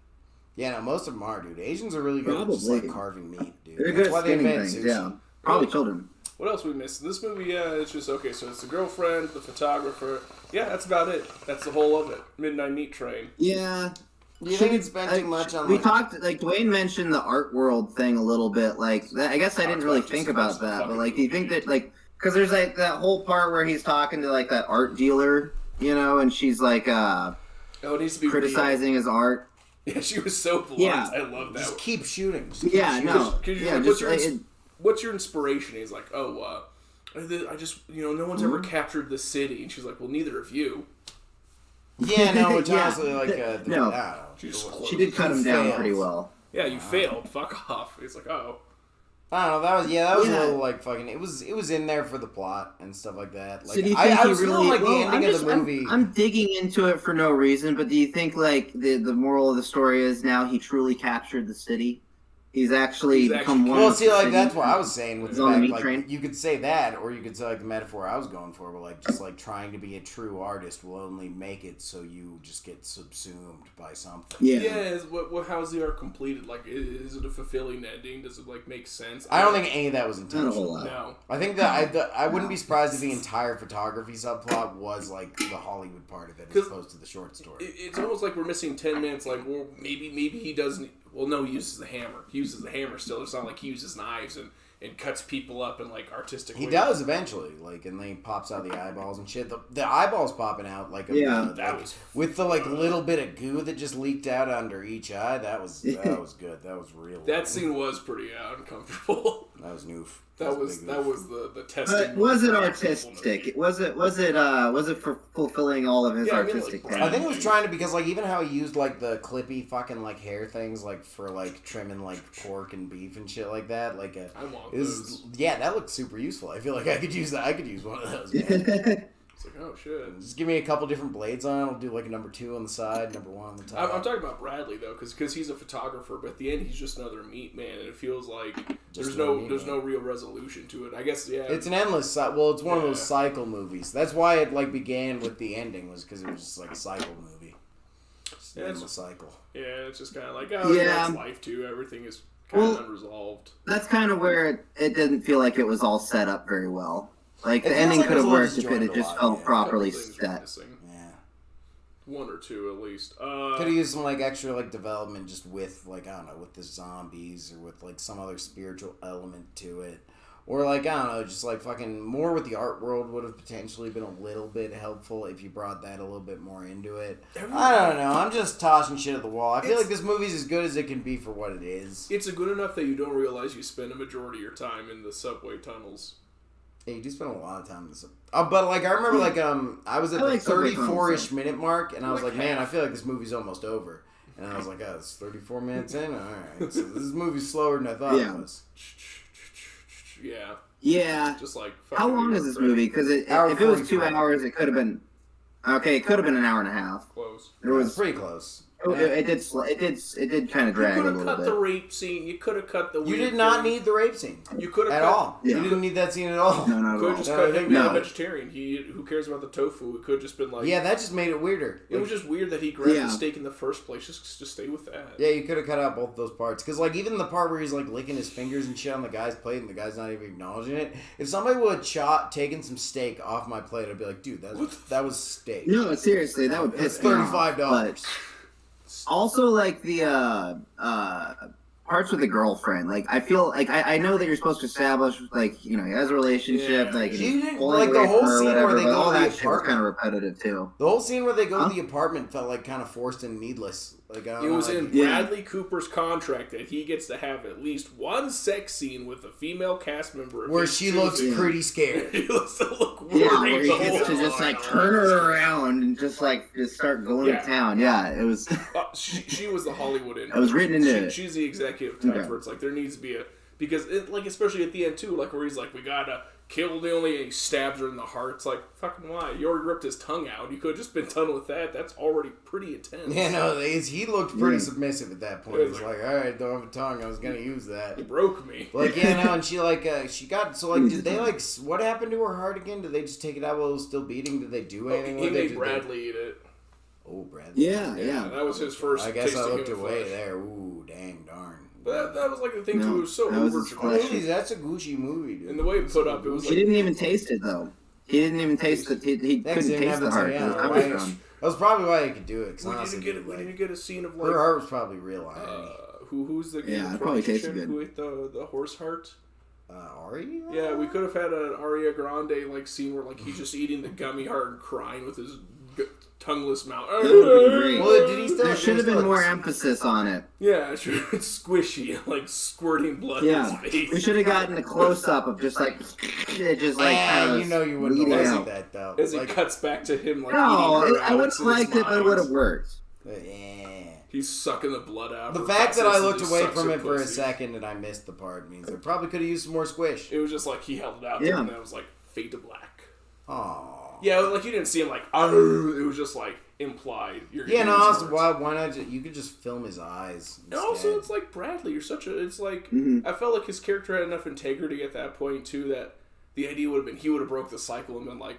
Yeah, no, most of them are, dude. Asians are really good at just Probably. like carving meat, dude. They're That's good why at they skinning invent things. sushi. Yeah, probably children. What else we missed? This movie, it's just okay. So it's the girlfriend, the photographer. Yeah, that's about it. That's the whole of it. Midnight Meat Train. Yeah. Do you think it's spent too much on We like... talked, like Dwayne mentioned the art world thing a little bit. Like, that, I guess I didn't really think about that, but like, do you think that like, because there's like that whole part where he's talking to like that art dealer, you know, and she's like Oh, it needs to be criticizing his art. real. Yeah, she was so blunt. Yeah. I love that. Just keep shooting. Just keep Yeah, shooting. no, Because you're yeah, like, just what's your inspiration? He's like, I just, no one's ever Mm-hmm. captured the city. And she's like, well, neither of you. Yeah, no, which Yeah. honestly, like, No. I She did cut him down failed. pretty well. Yeah, you failed. Fuck off. He's like, oh. I don't know. That was a Yeah. little like fucking. It was in there for the plot and stuff like that. Like So do you think I he was really? feeling like well, the ending of the movie. I'm digging into it for no reason, but do you think like the moral of the story is now he truly captured the city? He's actually become one. Well, of see, the like city. that's what I was saying with He's the on the fact, meat like train. you could say that, or you could say like the metaphor I was going for, but like just like trying to be a true artist will only make it so you just get subsumed by something. Yeah. Is how's the art completed? Like, is it a fulfilling ending? Does it like make sense? I don't think any of that was Not a whole intentional. lot. No. I think that I wouldn't be surprised if the entire photography subplot was like the Hollywood part of it, as 'Cause opposed to the short story. It's almost like we're missing 10 minutes. Like, well, maybe he doesn't. Well, no, he uses the hammer. He uses the hammer still. It's not like he uses knives and cuts people up in like artistic He ways. does eventually, like, and then he pops out the eyeballs and shit. The eyeballs popping out, like, That was with the like little bit of goo that just leaked out under each eye. That was good. That was real. that scene was pretty uncomfortable. That was noof. That a was big the noof. testing. But was it artistic? Was it for fulfilling all of his Yeah, I mean, artistic? like, I think it was trying to, because like even how he used like the clippy fucking like hair things like for like trimming like pork and beef and shit like that. Like I want is those. yeah, that looks super useful. I feel like I could use that. I could use one of those. Man. It's like, oh shit. Just give me a couple different blades on. I'll do like a number 2 on the side, number 1 on the top. I'm talking about Bradley though, because he's a photographer, but at the end he's just another meat man, and it feels like there's no real resolution to it. I guess It's an endless well, it's one of those Yeah. cycle movies. That's why it like began with the ending, was because it was just like a cycle movie. Just an endless cycle. Yeah, it's just kind of like, oh, Yeah. it's life too. Everything is kind of unresolved. That's kind of where it didn't feel like it was all set up very well. Like It the feels ending like could it have was a worked little if it had disjointed just a lot, felt yeah. properly Couple things were set. missing. Yeah. 1 or 2 at least. Could have used some like extra like development just with like I don't know, with the zombies or with like some other spiritual element to it. Or like I don't know, just like fucking more with the art world would have potentially been a little bit helpful if you brought that a little bit more into it. I don't know. I'm just tossing shit at the wall. I feel like this movie's as good as it can be for what it is. It's good enough that you don't realize you spend a majority of your time in the subway tunnels. Yeah, you do spend a lot of time in this. But like I remember, like I was at I the like subway 34-ish tunnels, minute mark, and I was Like like, man, I half. feel like this movie's almost over. And I was like, oh, it's 34 minutes in. All right, so this movie's slower than I thought Yeah. it was. Yeah, Yeah. just like How long is this movie? Because if it was 2 hours, it could have been. Okay, it could have been an hour and a half. Close. There It was. pretty close. It did kind of You drag a could have little cut bit. the rape scene. You could have cut the. You weird did not thing. need the rape scene You could have at cut, all. Yeah. You didn't need that scene at all. No, not Could have at just all. No, cut him no. being a vegetarian. Who cares about the tofu? It could have just been like. Yeah, that just made it weirder. It was just weird that he grabbed Yeah. the steak in the first place. Just stay with that. Yeah, you could have cut out both those parts. Because, like, even the part where he's, like, licking his fingers and shit on the guy's plate and the guy's not even acknowledging it. If somebody would have taken some steak off my plate, I'd be like, dude, that was steak. No, seriously, that would It's piss me off. $35. But also, like the parts with the girlfriend. Like I feel like I know that you're supposed to establish like he has a relationship, Yeah. like You didn't- pulling like, the away whole from her or scene where whatever, they but go all to the that shit was apartment. kind of repetitive too. The whole scene where they go Huh? to the apartment felt like kind of forced and needless. Like I don't It know, was like, in Yeah. Bradley Cooper's contract that he gets to have at least one sex scene with a female cast member. if where he she chooses. looks Yeah. pretty scared. He looks to look worried. Yeah, where he the gets whole to just time. like turn her around and just start going Yeah. to town. Yeah, it was. She was the Hollywood in. It was written into it. She's the executive type Okay. where it's like there needs to be a because like especially at the end too, like where he's like we gotta kill the only and he stabs her in the heart. It's like fucking why? You already ripped his tongue out. You could have just been done with that. That's already pretty intense. Yeah, no, he looked pretty Yeah. submissive at that point. Yeah, He's like, all right, don't have a tongue. I was gonna use that. He broke me. Like, yeah, no, and she she got did they what happened to her heart again? Did they just take it out while it was still beating? Did they do anything He with it? made Did Bradley eat it. Oh, Bradley. Yeah, yeah. That was his first. I guess taste I of looked human away flesh. there. Ooh, dang, darn. But that was like the thing No, too. It was so that was over his flesh. That's a Gucci movie, dude. And the way it put up, it was He like didn't even taste it though. He didn't even taste it. He Yeah, 'cause couldn't they didn't taste have the the heart. tongue, It was yeah, coming right. from. That was probably why he could do it. 'Cause we honestly, didn't like, get a scene of her like heart was probably real irony. who's the Yeah, it the probably Croatian tasted chick good. who ate the horse heart. Ari? Yeah, we could have had an Aria Grande like scene where like he's just eating the gummy heart and crying with his tongueless mouth. Great. Well, did he still? There should have been more emphasis on it. Yeah, sure. It's squishy, like squirting blood in his face. We should have gotten a close up of just like you know you wouldn't bleeding like out. that though. As Like, it cuts back to him, like No, eating her I would Alex have in his liked it, but it mind. would have worked. He's sucking the blood out. The her fact that I process looked and away sucks from her it for a pussy. second and I missed the part means I probably could have used some more squish. It was just like he held it out to Yeah. him, and it was like fade to black. Aww. Yeah, like you didn't see him like, oh, it was just like implied. Yeah, no, also, why not? You could just film his eyes. And also, it's like Bradley. You're such a. It's like I felt like his character had enough integrity at that point too that the idea would have been he would have broke the cycle and been like,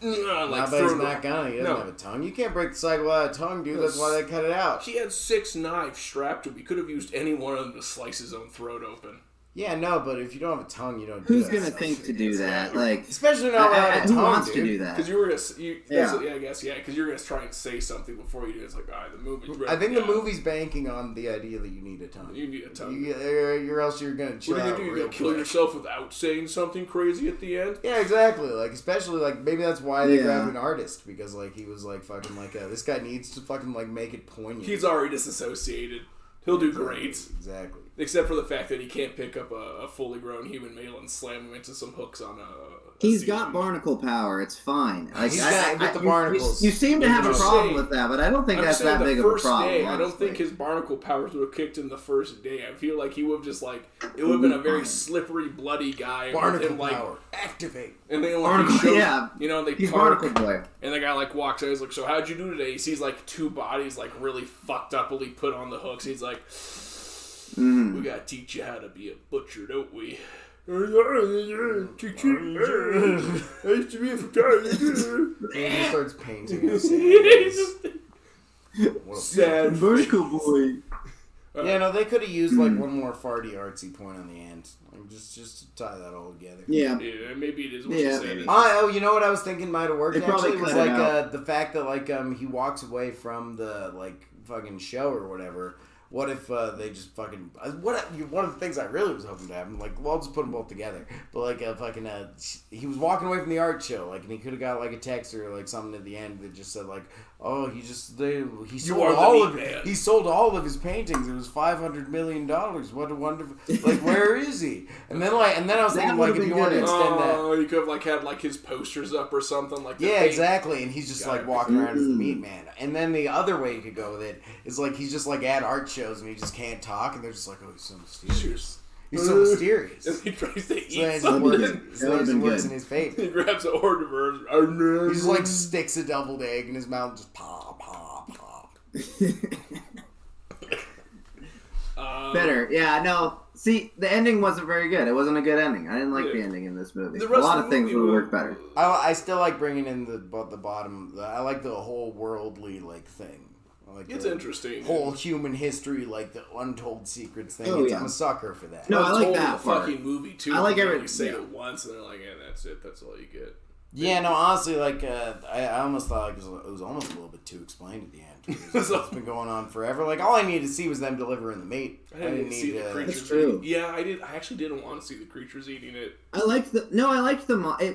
but he's not gonna. He doesn't have a tongue. You can't break the cycle without a tongue, dude. That's why they cut it out. He had 6 knives strapped to him. He could have used any one of them to slice his own throat open. Yeah, no, but if you don't have a tongue, you don't do Who's that gonna stuff. think to do that? Like, Especially not without a who tongue, wants dude. to do that? Because you were gonna, Yeah. I guess, because you're gonna try and say something before you do. It's like, all right, the movie's ready. I think the movie's banking on the idea that you need a tongue. You need a tongue. Or else you're gonna chill What are you out gonna do? real You're gonna kill quick. yourself without saying something crazy at the end? Yeah, exactly. Like, especially, like, maybe that's why they Yeah. grabbed an artist. Because, like, he was, like, fucking, like, this guy needs to fucking, like, make it poignant. He's already disassociated. He'll do great. Exactly. Except for the fact that he can't pick up a fully grown human male and slam him into some hooks on a he's ceiling. got barnacle power. It's fine. Like, He's got with the barnacles. You seem to have a I'm problem saying- with that, but I don't think I'm that's saying that the big of a first problem. day, I don't honestly. think his barnacle powers would have kicked in the first day. I feel like he would have just like it would have been a very slippery, bloody guy. with Barnacle him, like, power. Activate. and then like Barnacle, he shows, yeah. you know, they He's park, barnacle boy. and the guy like walks out. He's like, "So how'd you do today?" He sees like 2 bodies like really fucked up, really put on the hooks. He's like, "We gotta teach you how to be a butcher, don't we?" I used to be a photographer. And he starts painting how sad it is. What a Sad. Barnacle boy. Yeah, no, they could have used like one more farty artsy point on the end, like, just to tie that all together. Yeah. Yeah, maybe it is what Yeah, you said. maybe. You know what I was thinking might have worked They probably actually was cut it like out. the fact that like he walks away from the like fucking show or whatever. What if they just fucking one of the things I really was hoping to happen, like, well, I'll just put them both together, but like he was walking away from the art show, like, and he could have got like a text or like something at the end that just said like, oh, he sold all of his paintings. It was $500 million. What a wonderful, like, where is he? And then I was That thinking like, would've if you been want to good. extend that. Oh, you could have like had like his posters up or something like that. Yeah, exactly. And he's just Got like it. walking around as the meat man. And then the other way you could go with it is like he's just like at art shows and he just can't talk and they're just like, oh, he's so mysterious. He's so mysterious. And he tries to eat So it something. works in his favor. He grabs a hors d'oeuvres. He just like sticks a deviled egg in his mouth and just pop, pop, pop. Better. Yeah, no. See, the ending wasn't very good. It wasn't a good ending. I didn't like Yeah. the ending in this movie. The A rest lot of of the things movie would was- work better. I still like bringing in the bottom. I like the whole worldly like thing. I like It's the interesting. whole human history, like the untold secrets thing. Oh, yeah. I'm a sucker for that. No, I like told in that the part. fucking movie too. I like They every- only say yeah. it once, and they're like, "Yeah, that's it. That's all you get." Yeah, no, honestly, like, I almost thought like, it was almost a little bit too explained at the end. It's been going on forever. Like, all I needed to see was them delivering the meat. I didn't see the creatures. That's true. Eating. Yeah, I did. I actually didn't want to see the creatures eating it. I liked the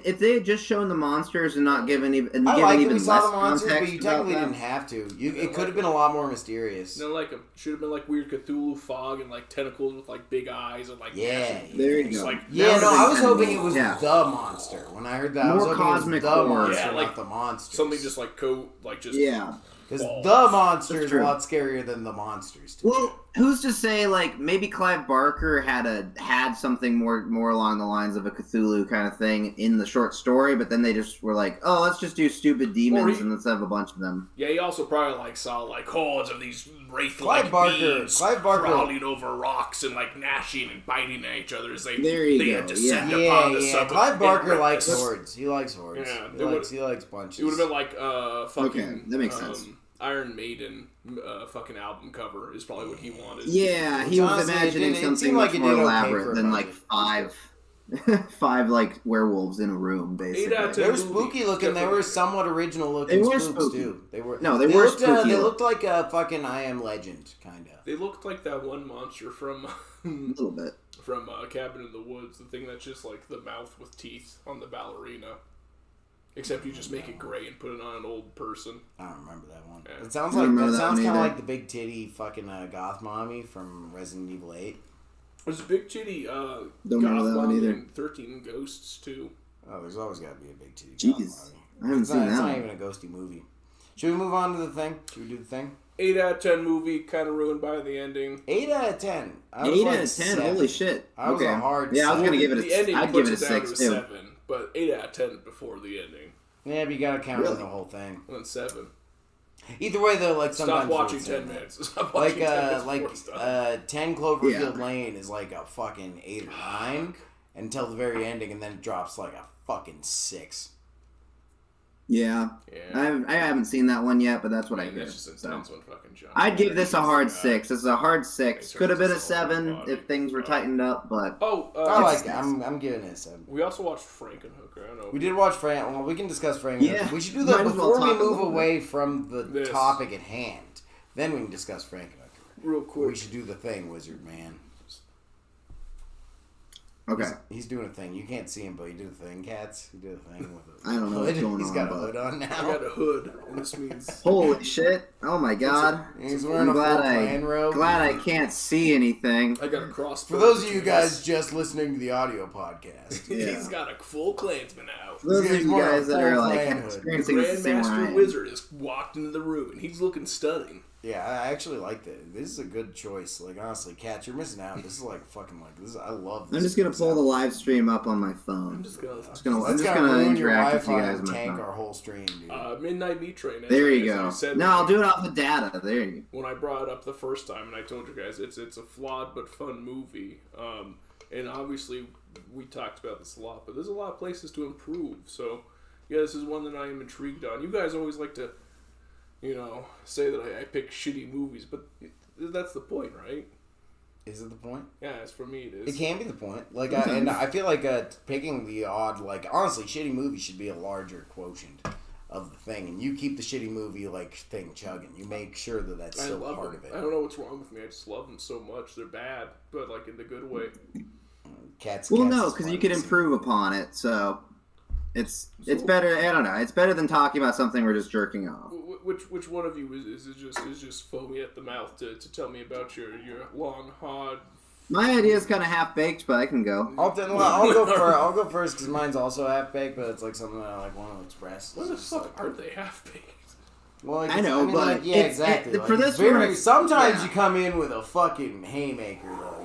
if they had just shown the monsters and not given even I given like that even we saw less the monsters, but context you about technically them. didn't have to. It could like have been a lot more mysterious. No, like should have been like weird Cthulhu fog and like tentacles with like big eyes and like Yeah. There you It's go. like Yeah, That no, would've I was been hoping cool. it was Yeah. the monster. When I heard that, I was More hoping cosmic it was the horror. monster, Yeah, like not the monster. something just like just Yeah. Because balls. the monster That's is true. a lot scarier than the monsters. To me. Well, who's to say like maybe Clive Barker had something more along the lines of a Cthulhu kind of thing in the short story, but then they just were like, oh, let's just do stupid demons and let's have a bunch of them. Yeah, he also probably like saw like hordes of these wraith-like Clive beings Barker- crawling over rocks and like gnashing and biting at each other as they There you go, descend Yeah, upon the yeah. suburb. Clive Barker And likes this- hordes. He likes hordes. Yeah, He likes bunches. It would have been like fucking Okay, that makes sense. Iron Maiden fucking album cover is probably what he wanted. Yeah, he was honestly, imagining it something seemed like much it more did okay for elaborate a than like five like werewolves in a room, basically. 8 out of 10. They were spooky looking. They were somewhat original looking. They were spooks spooky. too. They were. No, they were looked, spooky. They looked like a fucking I Am Legend kind of. They looked like that one monster from a little bit. from Cabin in the Woods, the thing that's just like the mouth with teeth on the ballerina. Except you just make it gray and put it on an old person. I don't remember that one. Yeah. It sounds kind of like the big titty fucking goth mommy from Resident Evil 8. There's a big titty Don't remember that one either. in 13 Ghosts too. Oh, there's always got to be a big titty. Jeez, I haven't seen that. It's not even a ghosty movie. Should we move on to the thing? Should we do the thing? 8 out of 10 movie, kind of ruined by the ending. 8 out of 10. 8 out of 10. Holy shit. I was a hard. Yeah, I was gonna give it The ending I'd puts give it a it down 6 to a too. 7, but 8 out of 10 before the ending. Yeah, but you gotta count in the whole thing. And then 7. Either way, though, like sometimes Stop watching 10 minutes. Stop watching 10 minutes 10 Cloverfield Lane is like a fucking 8 or 9 until the very ending, and then it drops like a fucking 6. Yeah. I haven't seen that one yet, but that's what I hear. That's just intense one fucking John. I'd give this a hard 6. This is a hard 6. Could have been a 7 if things were tightened up, but I like it. I'm giving it a 7. We also watched Frankenhooker. I don't know. We did watch Frank. Well, we can discuss Frankenhooker. Yeah. We should do that before we move away bit. from the topic at hand. Then we can discuss Frankenhooker. Real quick. We should do the thing, Wizard Man. okay. He's doing a thing. You can't see him, but he did a thing, Cats. He did a thing with a I don't know what's going He's on, got a but- hood on I now. got a hood, and this means... Holy shit. Oh my god. He's wearing a full clan robe. Glad I can't see anything. I got a crossbow. For those of you guys just listening to the audio podcast, Yeah. He's got a full Klansman out. For those of you more guys that are like full-fledged. The experiencing this the same way I Grandmaster am. Wizard has walked into the room, and he's looking stunning. yeah, I actually like that. This is a good choice. Like honestly, Cats, you're missing out. This is like fucking like this. I love this. I'm just gonna pull the live stream up on my phone. I'm just gonna That's gonna interact ruin your with you Wi-Fi guys and on my tank phone. our whole stream, dude. Midnight Meat Train. There you as I go. said No, I'll do it off the data. There you go. when I brought it up the first time, and I told you guys it's a flawed but fun movie. And obviously we talked about this a lot, but there's a lot of places to improve. So yeah, this is one that I am intrigued on. You guys always like to, say that I pick shitty movies, but that's the point, right? Is it the point? Yeah, as for me, it is. It can be the point. Like, and I feel like picking the odd, like, honestly, shitty movies should be a larger quotient of the thing, and you keep the shitty movie like thing chugging. You make sure that that's still part of it. I don't know what's wrong with me. I just love them so much. They're bad, but like in the good way. Cats. Well, Cats no, is because fun you can to see. improve upon it. So it's better. I don't know. It's better than talking about something we're just jerking off. Which one of you is just foamy at the mouth to tell me about your long hard? My idea is kind of half baked, but I can go. I'll go first because mine's also half baked, but it's like something that I like want to express. What the It's fuck like- are they half baked? Well, like, I know, but like, yeah, it's- exactly. it- like, for it's this one, very, it's- sometimes yeah. you come in with a fucking haymaker, though.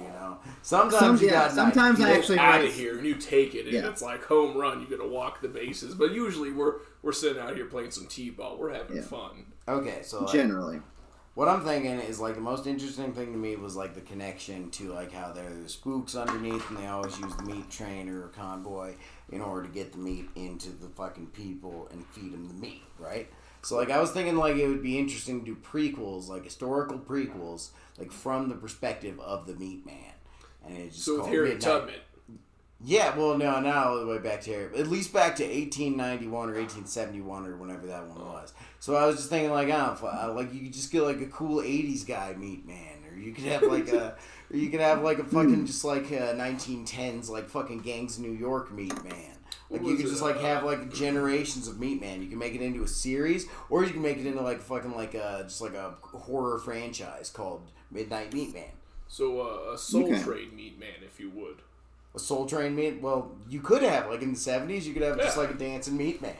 Sometimes you got. Sometimes I actually out write. of here and you take it, and Yeah. it's like home run. You got to walk the bases, but usually we're sitting out here playing some t-ball. We're having fun. Okay, so like, Generally, what I'm thinking is like the most interesting thing to me was like the connection to like how there's spooks underneath, and they always use the meat train or a convoy in order to get the meat into the fucking people and feed them the meat, right? So like I was thinking like it would be interesting to do prequels, like historical prequels, like from the perspective of the meat man. And it's just So with called Harriet Midnight. Tubman. Yeah, well, no, not all the way back to Harriet. At least back to 1891 or 1871 or whenever that one was. So I was just thinking, like, like you could just get like a cool 80s guy meat man, or you could have like a fucking just like a 1910s like fucking Gangs of New York meat man. Like you could just like have like generations of meat man. You can make it into a series, or you can make it into like fucking like just like a horror franchise called Midnight Meat Man. So a Soul Train meat man, if you would. A Soul Train meat? Well, you could have, like in the 70s, you could have just like a dancing meat man.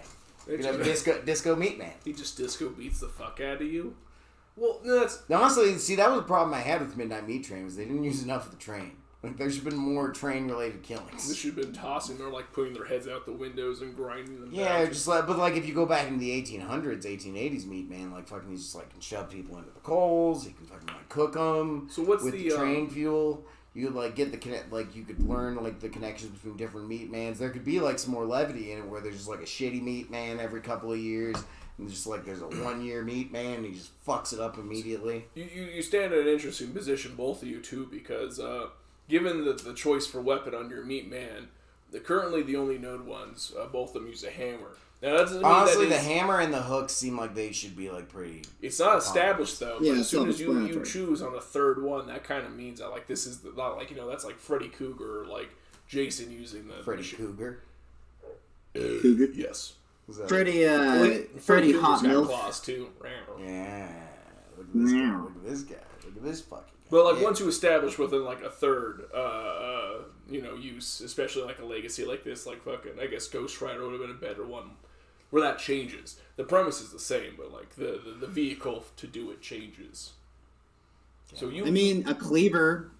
You could have a disco meat man. He just disco beats the fuck out of you. Well, no, that's... Honestly, see, that was the problem I had with Midnight Meat Train, was they didn't use enough of the train. Like, there should have been more train-related killings. They should have been tossing. They're like putting their heads out the windows and grinding them Yeah, down. just like, but like if you go back into the 1800s, 1880s meat man, like fucking he's just like can shove people into the coals, he can fucking like cook them. So what's with the, train fuel? You could like get the like you could learn like the connections between different meat mans. There could be like some more levity in it where there's just like a shitty meat man every couple of years, and just like there's a 1 year meat man and he just fucks it up immediately. You stand in an interesting position, both of you too, because given the choice for weapon on your meat man, currently the only known ones, both of them use a hammer. Now that doesn't mean Honestly, that the hammer and the hook seem like they should be like pretty. it's not established though. Yeah, But as soon as you self-explanatory. choose on a third one, that kind of means that like this is not like that's like Freddy Krueger or like Jason using the Freddy the Cougar. Cougar? Yes. Pretty Freddy hot Jr.'s got milf. claws too. Yeah. Look at this guy. Look at this guy. Look at this fucking guy. But like once you establish within like a third, use, especially like a legacy like this, like fucking, I guess Ghost Rider would have been a better one, where that changes. The premise is the same, but like the vehicle to do it changes. So a cleaver.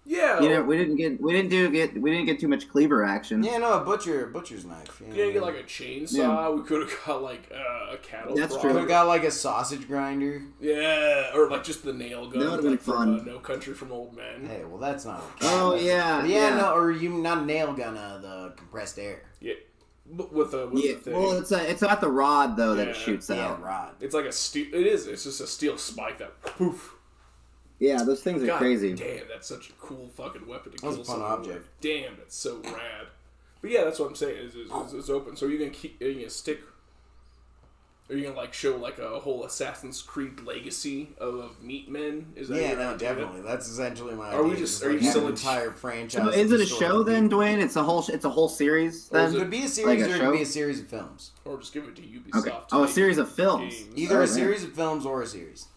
Yeah. We didn't get too much cleaver action. Yeah, no, a butcher's knife. You didn't get like a chainsaw. Yeah. We could have got like a cattle. That's prod. true. We could have got like a sausage grinder. Yeah, or like just the nail gun. That would have been fun. From No Country for Old Men. Hey, well that's not. Oh yeah. No, or you not a nail gun, the compressed air. Yeah. With the thing. Well, it's not the rod though that it shoots out. Yeah, rod. It's like a steel. It is. It's just a steel spike that poof. Yeah, those things are crazy. Damn, that's such a cool fucking weapon to kill. That's a fun object. Damn, that's so rad. But yeah, that's what I'm saying. Is open. So you're gonna stick. Are you gonna like show like a whole Assassin's Creed legacy of meatmen? Is that definitely. That's essentially my. Are idea. Are you still an entire franchise? So is it a show then, Dwayne? It's a whole series. Then? It could be a series, or it could be a series of films, or just give it to Ubisoft. Okay. A series of films. Either a series of films or a series.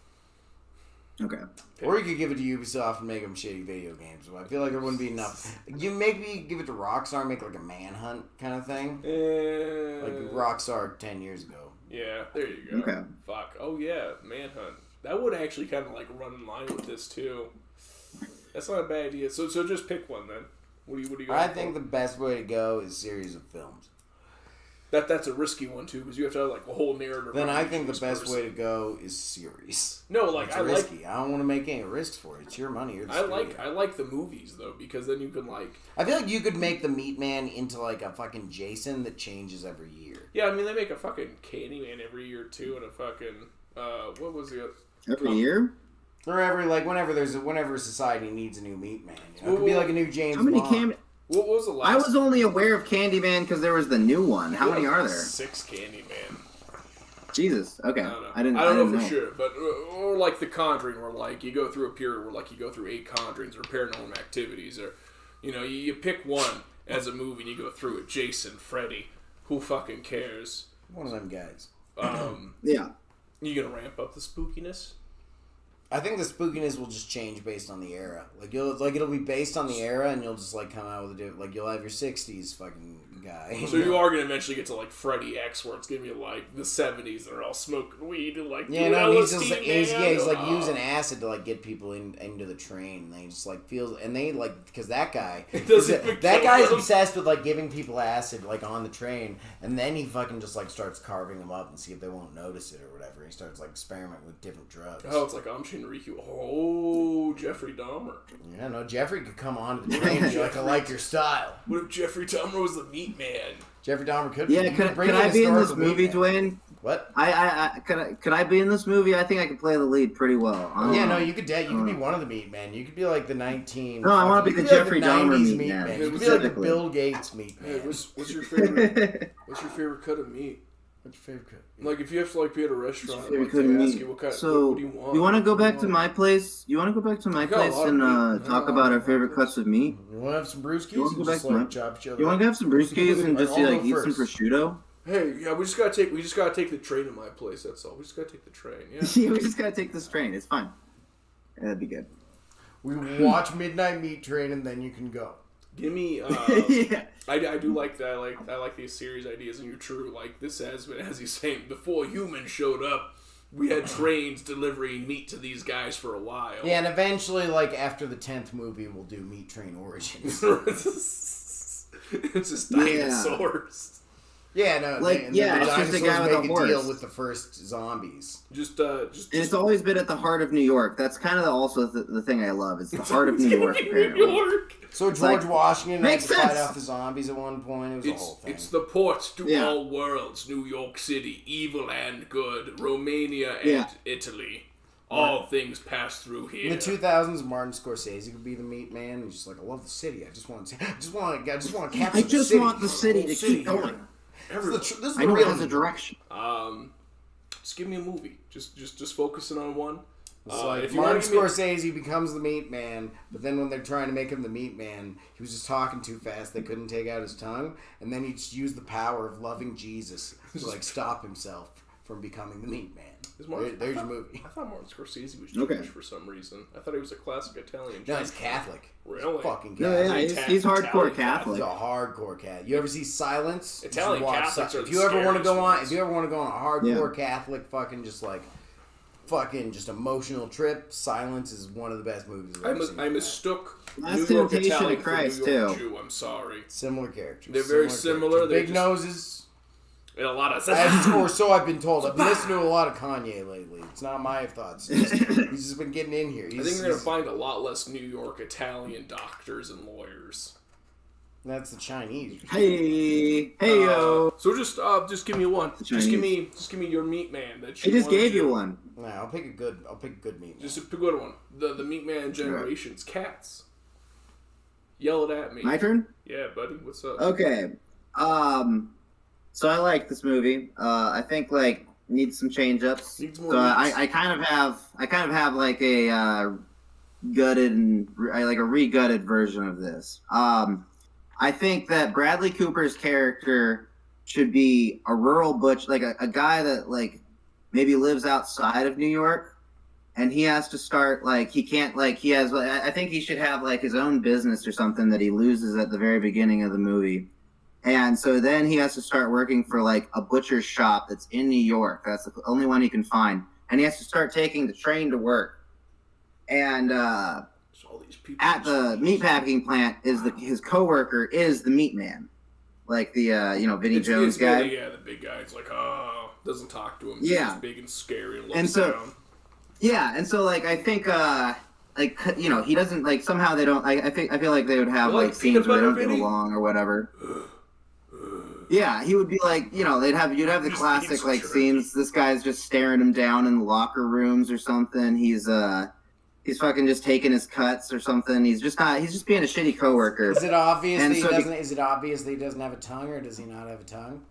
Okay. Or you could give it to Ubisoft and make them shitty video games. I feel like there wouldn't be enough. You maybe give it to Rockstar and make like a Manhunt kind of thing. Like Rockstar 10 years ago. Yeah, there you go. Okay. Fuck. Oh yeah, Manhunt. That would actually kind of like run in line with this too. That's not a bad idea. So just pick one then. What do you? I think the best way to go is series of films. That's a risky one too, because you have to have like a whole narrative. Then I think the best way to go is series. No, like it's risky. I don't want to make any risks for it. It's your money. I like the movies though, because then you can like. I feel like you could make the Meatman into like a fucking Jason that changes every year. Yeah, I mean they make a fucking Candyman every year too, and a fucking what was the every year? Or whenever society needs a new Meatman. You know? It could be like a new James Bond. What was the last? I was only aware of Candyman because there was the new one. How many are there? 6 Candyman. Jesus. Okay. I don't know for sure, but or like The Conjuring, where like you go through a period where like you go through 8 Conjurings or Paranormal Activities, or you pick one as a movie and you go through it. Jason, Freddy, who fucking cares? One of them guys. Yeah. You gonna ramp up the spookiness? I think the spookiness will just change based on the era. It'll be based on the era, and you'll just like come out with a different. You'll have your '60s fucking guy. So you are gonna eventually get to like Freddy X, where it's gonna be like the '70s, and they're all smoking weed and like he's like using acid to like get people into the train. And they just like because that guy guy's obsessed with like giving people acid like on the train, and then he fucking just like starts carving them up and see if they won't notice it or whatever. He starts like experimenting with different drugs. Oh, it's like Shinrikyo. Oh, Jeffrey Dahmer. Yeah, no, Jeffrey could come on to the train and be like, I like your style. What if Jeffrey Dahmer was the meat man? Jeffrey Dahmer could. Yeah, could I be in this movie, Dwayne? What? Could I be in this movie? I think I could play the lead pretty well. You could be one of the meat men. You could be like the 19. No, I want to be the Jeffrey Dahmer meat man. You could be like the Bill Gates meat man. Hey, what's your favorite? What's your favorite cut of meat? What's your favorite cut? Like if you have to like be at a restaurant, and like, they ask you what kind. So what do you want? You want to go back to my place? You want to go back to my place and talk about our favorite cuts of meat? You want to have some brewskis? You want to go back to my? You want to have some brewskis and just eat some prosciutto? Hey, yeah, we just gotta take the train to my place. That's all. We just gotta take the train. Yeah. Yeah, we just gotta take this train. It's fine. Yeah, that'd be good. We watch Midnight Meat Train and then you can go. Give me. Yeah. I do like that. I like these series ideas, and you're true. Like this has been, as he's saying, before humans showed up, we had trains delivering meat to these guys for a while. Yeah, and eventually, like after the 10th movie, we'll do Meat Train Origins. It's just dinosaurs. Yeah, no, it's just a guy with a horse. Deal with the first zombies. And it's always been at the heart of New York. That's kind of also the thing I love. It's the heart of New York. Apparently. So George Washington had to fight off the zombies at one point. It was a whole thing. It's the port to all worlds. New York City, evil and good. Romania and Italy. All things pass through here. In the 2000s, Martin Scorsese could be the meat man. He's just like, I love the city. I just want to capture I just want the city to keep going. This is I know it has a direction. Just give me a movie. Just focusing on one. It's like if you Martin want to Scorsese becomes the meat man, but then when they're trying to make him the meat man, he was just talking too fast. They couldn't take out his tongue, and then he just used the power of loving Jesus to like stop himself from becoming the meat man. There's your movie. I thought Martin Scorsese was Jewish for some reason. I thought he was a classic Italian. No, he's Catholic. Really? He's fucking Catholic. No, yeah, he's hardcore Italian Catholic. He's a hardcore cat. You ever see Silence? Italian Catholics are If you ever want to go on, ones. if you ever want to go on a hardcore Catholic fucking just emotional trip, Silence is one of the best movies I've ever seen. I mistook That's New York Temptation Italian of Christ, for New York too. Jew. I'm sorry. Similar characters. They're very similar. Big noses. And a lot of Or so I've been told. I've been listening to a lot of Kanye lately. It's not my thoughts. He's just been getting in here. I think you're going to find a lot less New York Italian doctors and lawyers. That's the Chinese. Hey yo. So just give me one. Just give me your meat man that you He just gave to. you one. No, I'll pick a good meat man. Just a good one. The meat man generations. Cats. Yell it at me. My turn? Yeah, buddy. What's up? Okay. So I like this movie. I think like needs some change ups. Needs more So meats. I kind of have like a gutted and like a re-gutted version of this. I think that Bradley Cooper's character should be a rural butch, like a guy that like maybe lives outside of New York, and he has to start like he can't like he has. I think he should have like his own business or something that he loses at the very beginning of the movie. And so then he has to start working for like a butcher's shop that's in New York. That's the only one he can find. And he has to start taking the train to work. And all these people at the meatpacking plant is his coworker is the meat man. Like the Vinny Jones guy. Vinny, yeah, the big guy. It's like, doesn't talk to him. Yeah. He's big and scary and looks And so down. yeah, and so like I think he doesn't like somehow they don't I feel like they would have You like like scenes peanut where they don't butter, get Vinny? along or whatever. Yeah, he would be like, you'd have the Just classic eats like jerky. scenes. This guy's just staring him down in the locker rooms or something. He's fucking just taking his cuts or something. He's just being a shitty coworker. Is it obvious And that he so doesn't? Is it obvious that he doesn't have a tongue, or does he not have a tongue?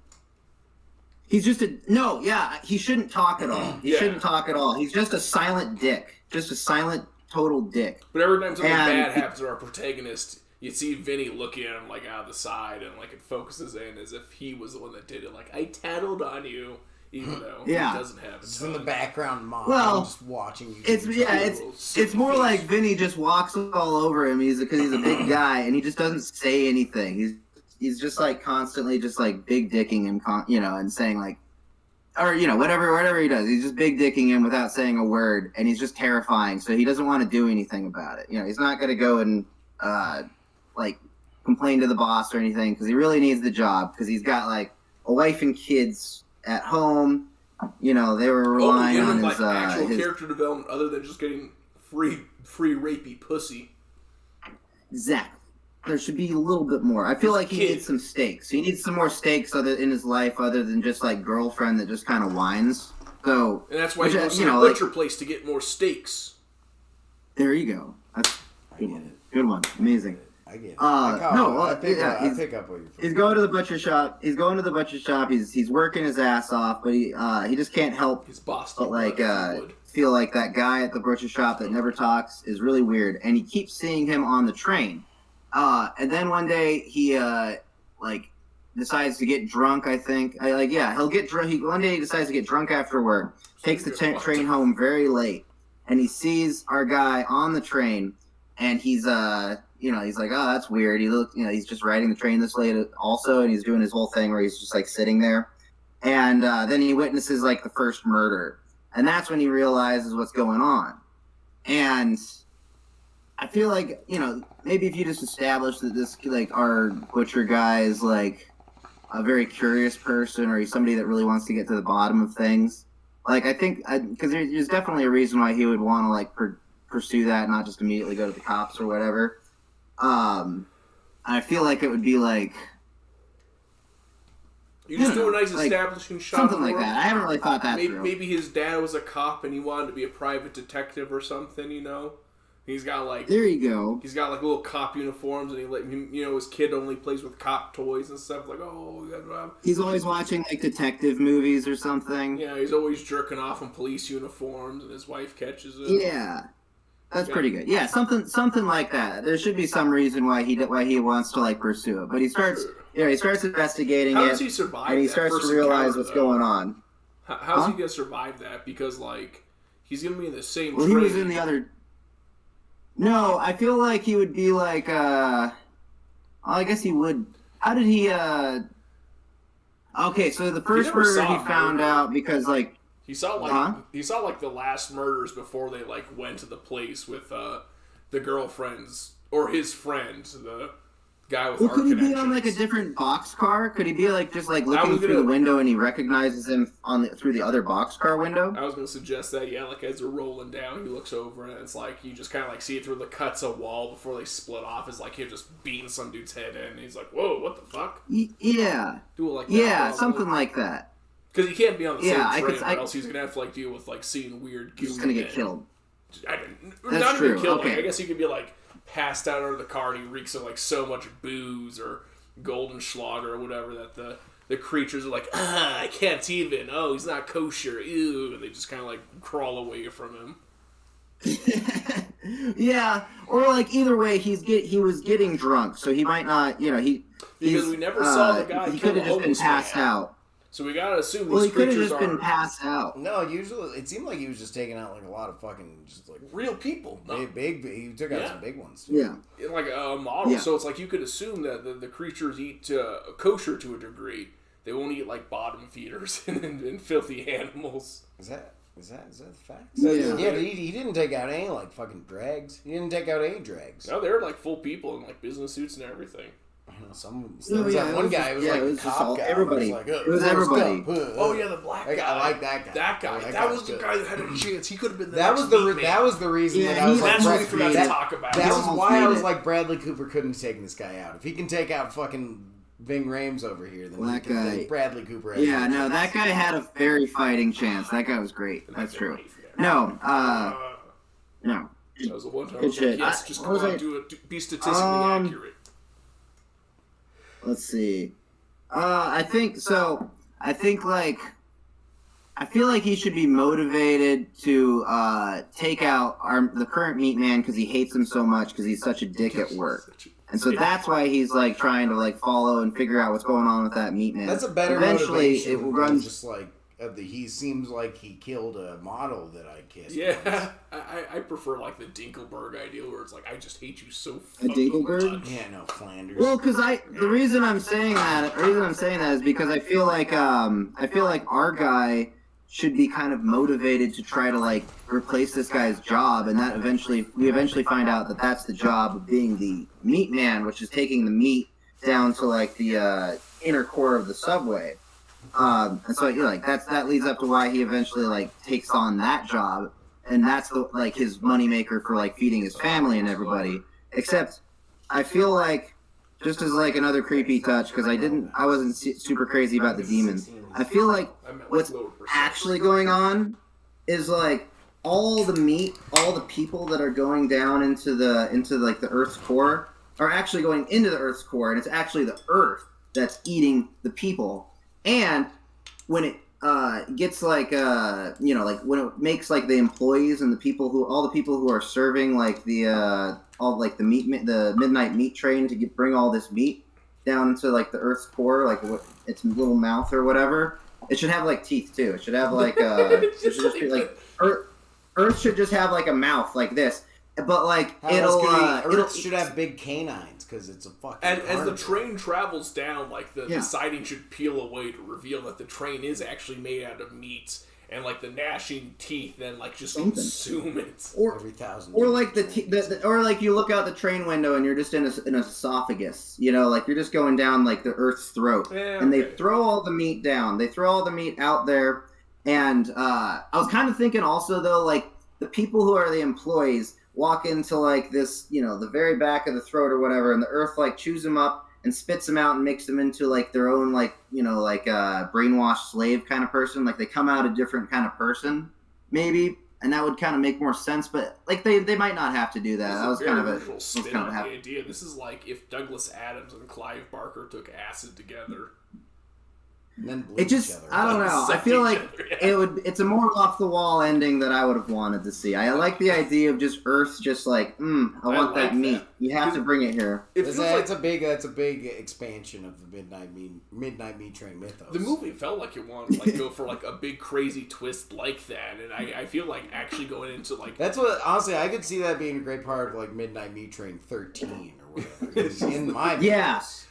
He's just he shouldn't talk at all. He Yeah. shouldn't talk at all. He's just a silent dick. Just a silent total dick. But every time something And- bad happens to our protagonist, you see Vinny looking at him like out of the side, and like it focuses in as if he was the one that did it. Like, I tattled on you, even though Yeah. he doesn't have a Just in the tongue. background, mom. Well, just watching you. It's more like Vinny just walks all over him. Because he's a big guy and he just doesn't say anything. He's just like constantly just like big dicking him, and saying like, or whatever he does. He's just big dicking him without saying a word, and he's just terrifying. So he doesn't want to do anything about it. He's not going to go and like complain to the boss or anything because he really needs the job because he's got like a wife and kids at home. They were relying give on him his like actual his character development other than just getting free rapey pussy. Zach. There should be a little bit more. I feel He's a like he kid. needs some stakes. He needs some more stakes in his life other than just like girlfriend that just kind of whines. So And that's why which, he goes to the butcher place to get more steaks. there you go. That's I get it. good one. Amazing. I get it. I pick up what you're. He's going to the butcher shop. He's working his ass off, but he just can't help His boss but like would. feel like that guy at the butcher shop that never talks is really weird, and he keeps seeing him on the train. And then one day he decides to get drunk. I think he'll get drunk. One day he decides to get drunk after work. Takes the train home very late, and he sees our guy on the train, and he's like, oh, that's weird. He's just riding the train this late also, and he's doing his whole thing where he's just like sitting there, and then he witnesses like the first murder, and that's when he realizes what's going on, and I feel like, maybe if you just establish that this, like, our butcher guy is, like, a very curious person or he's somebody that really wants to get to the bottom of things. Like, I think, because there's definitely a reason why he would want to, like, pursue that, not just immediately go to the cops or whatever. I feel like it would be, like... You just do a nice like, establishing shot. Something like that. I haven't really thought that through. Maybe his dad was a cop and he wanted to be a private detective or something, He's got like There you go. He's got like little cop uniforms, and his kid only plays with cop toys and stuff. Like, oh, he's always watching like detective movies or something. Yeah, he's always jerking off in police uniforms, and his wife catches it. Yeah, that's pretty good. Yeah, something like that. There should be some reason why he wants to like pursue it, but he starts investigating How it, does he survive? and he that starts to first realize encounter, what's though? going on. How's he gonna survive that? Because like he's gonna be in the same. Well, train. he was in the other. No, I feel like he would be like. I guess he would. How did he? Okay, so the first never murder saw he a found murder. out because like. He saw like the last murders before they like went to the place with the girlfriends or his friends, the guy with Well, our could he be connections. on like a different boxcar? Could he be like just like looking through the window and he recognizes him through the other boxcar window? I was gonna suggest that, yeah, like as they're rolling down, he looks over and it's like you just kind of like see it through the cuts of wall before they split off. Is like he just beating some dude's head in. And he's like, "Whoa, what the fuck?" Yeah. Do it like that. Yeah, something like that. Because he can't be on the same train, I or else he's gonna have to like deal with like seeing weird. He's gonna get killed. Not That's even true. killed. Okay. Like, I guess he could be like passed out under the car and he reeks of like so much booze or golden schlager or whatever that the creatures are like, I can't even. Oh, he's not kosher. Ew, and they just kind of like crawl away from him. Yeah, or like either way, he was getting drunk, so he might not. Because we never saw the guy. He kill could have the just been homeless passed man. out. So we gotta assume these Well, he could have creatures just are been passed out. No, usually it seemed like he was just taking out like a lot of fucking just like real people. No. big. He took out some big ones. Yeah. Like a model. Yeah. So it's like you could assume that the creatures eat kosher to a degree. They won't eat like bottom feeders and filthy animals. Is that the fact? Yeah. Yeah, but he didn't take out any like fucking drags. He didn't take out any drags. No, they were like full people in like business suits and everything. There was that one guy who was like a cop guy. Everybody. Like, It was everybody. Oh yeah, the black guy. I like that guy. That guy. That That guy was was the good. guy that had a chance. He could have been the That next was the meat man. that was the reason Yeah, that I was like, That's what we Brad- forgot to that- talk about. That was almost why I made was it. like, Bradley Cooper couldn't have taken this guy out. If he can take out fucking Ving Rhames over here, then, That guy. then Bradley Cooper. has Yeah, no no, chance. that guy had a very fighting chance. That guy was great. That's true. No, no. That was the one time I Good was like, shit. yes, just What come was on, I- do it. Be statistically accurate. Let's see. I think like I feel like he should be motivated to take out the current meat man because he hates him so much because he's such a dick at work. And so that's why he's like trying to like follow and figure out what's going on with that meat man. That's a better Eventually, motivation. it than runs. just like he seems like he killed a model that I kissed. Yeah, I prefer like the Dinkelberg idea where it's like I just hate you so A fucking Dinkelberg? much. Yeah, no Flanders. Well, because the reason I'm saying that is because I feel like our guy should be kind of motivated to try to like replace this guy's job, and that we eventually find out that that's the job of being the meat man, which is taking the meat down to like the inner core of the subway. And so that leads up to why he eventually like takes on that job, and that's like his moneymaker for like feeding his family and everybody. Except I feel like, just as like another creepy touch, because I wasn't super crazy about the demons. I feel like what's actually going on is like all the meat, all the people that are going down into like the Earth's core are actually going into the Earth's core, and it's actually the Earth that's eating the people. And when it gets like like when it makes like the employees and all the people who are serving like the midnight meat train to bring all this meat down into like the Earth's core, like its little mouth or whatever. It should have like teeth too. It should have like it should just be like Earth should just have like a mouth like this. But like Earth should have big canines because it's a fucking. And as the carnivore. train travels down, like the siding should peel away to reveal that the train is actually made out of meat, and like the gnashing teeth then like just consume it. Or every 1,000. or like or like you look out the train window and you're just in an esophagus, like you're just going down like the Earth's throat, and they throw all the meat down. They throw all the meat out there, and I was kind of thinking also though, like the people who are the employees walk into like this, the very back of the throat or whatever, and the Earth like chews them up and spits them out and makes them into like their own like brainwashed slave kind of person. Like they come out a different kind of person, maybe. and that would kind of make more sense. But like they might not have to do that. That was kind of original spin on the idea. This is like if Douglas Adams and Clive Barker took acid together. And then it just, I don't know. I feel like it's a more off the wall ending that I would have wanted to see. I like the idea of just Earth's just like, I want that meat. You have to bring it here. That's a big expansion of the Midnight Meat Train mythos. The movie felt like it wanted to like go for like a big crazy twist like that, and I feel like actually going into like that's what honestly I could see that being a great part of like Midnight Meat Train 13 or whatever. In my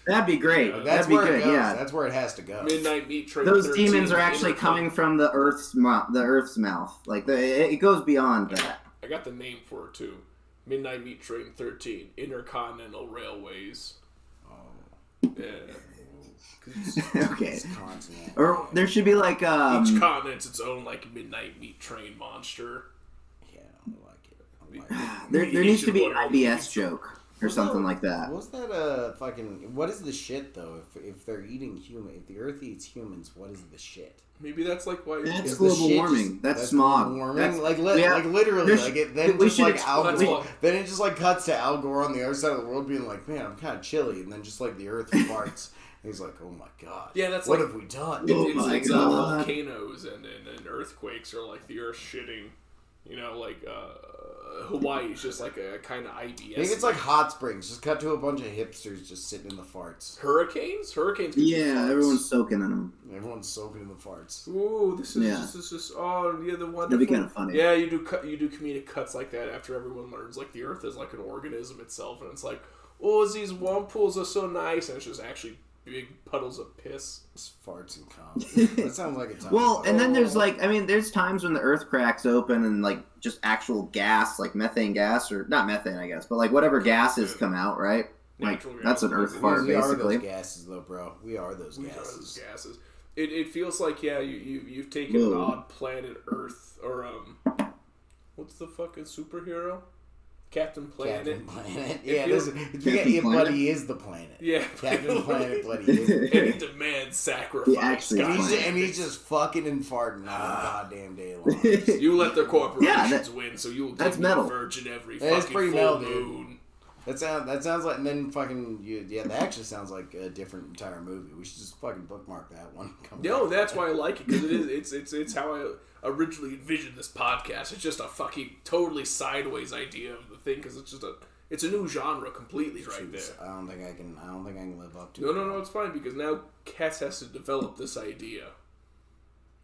that'd be great. That's that'd be where good. it goes. Yeah, that's where it has to go. Midnight Meat Train. Those 13, demons are actually coming from the Earth's mouth. Like it goes beyond that. I got the name for it too. Midnight Meat Train 13, Intercontinental Railways. Oh. Yeah. Okay. Or there should be like each continent's its own like Midnight Meat Train monster. Yeah, I like it. There needs to be an IBS joke. Or something like that. What's that fucking... What is the shit, though? If they're eating human... If the Earth eats humans, what is the shit? Maybe that's like why... That's global warming. That's smog. That's, like literally. Like it, then we just like Al explain- Gore... Then it just like cuts to Al Gore on the other side of the world being like, man, I'm kind of chilly. And then just like the Earth farts. And he's like, oh my god. Yeah, that's what like... have we done? It's volcanoes and earthquakes are like the Earth shitting. You know, like... Hawaii is just like a kind of IBS. I think it's like hot springs. Just cut to a bunch of hipsters just sitting in the farts. Hurricanes? Yeah, everyone's soaking in them. Everyone's soaking in the farts. Ooh, this is oh yeah, the wonderful. That'd be kind of funny. Yeah, you do comedic cuts like that after everyone learns like the Earth is like an organism itself, and it's like, oh, these whirlpools are so nice, and it's just actually big puddles of piss. It's farts and cum. That sounds like a time. Well, and then there's like, I mean, there's times when the Earth cracks open and like just actual gas, like methane gas, or not methane, I guess, but like whatever gases come out, right? Like that's an Earth fart, basically. We are those gases, though, bro. We are those gases. It feels like you've taken an odd planet Earth or what's the fucking superhero? Captain Planet. Yeah, but he is the planet. Yeah, Captain Planet, but he is. And he demands sacrifice. And he's just fucking and farting all goddamn day long. You let the corporations win, so you will give me a virgin every fucking full moon. That sounds like, and then fucking that actually sounds like a different entire movie. We should just fucking bookmark that one. That's why I like it, because it's how I originally envisioned this podcast. It's just a fucking totally sideways idea of the thing, because it's a new genre completely right there. I don't think I can live up to. No, it's fine, because now Cass has to develop this idea.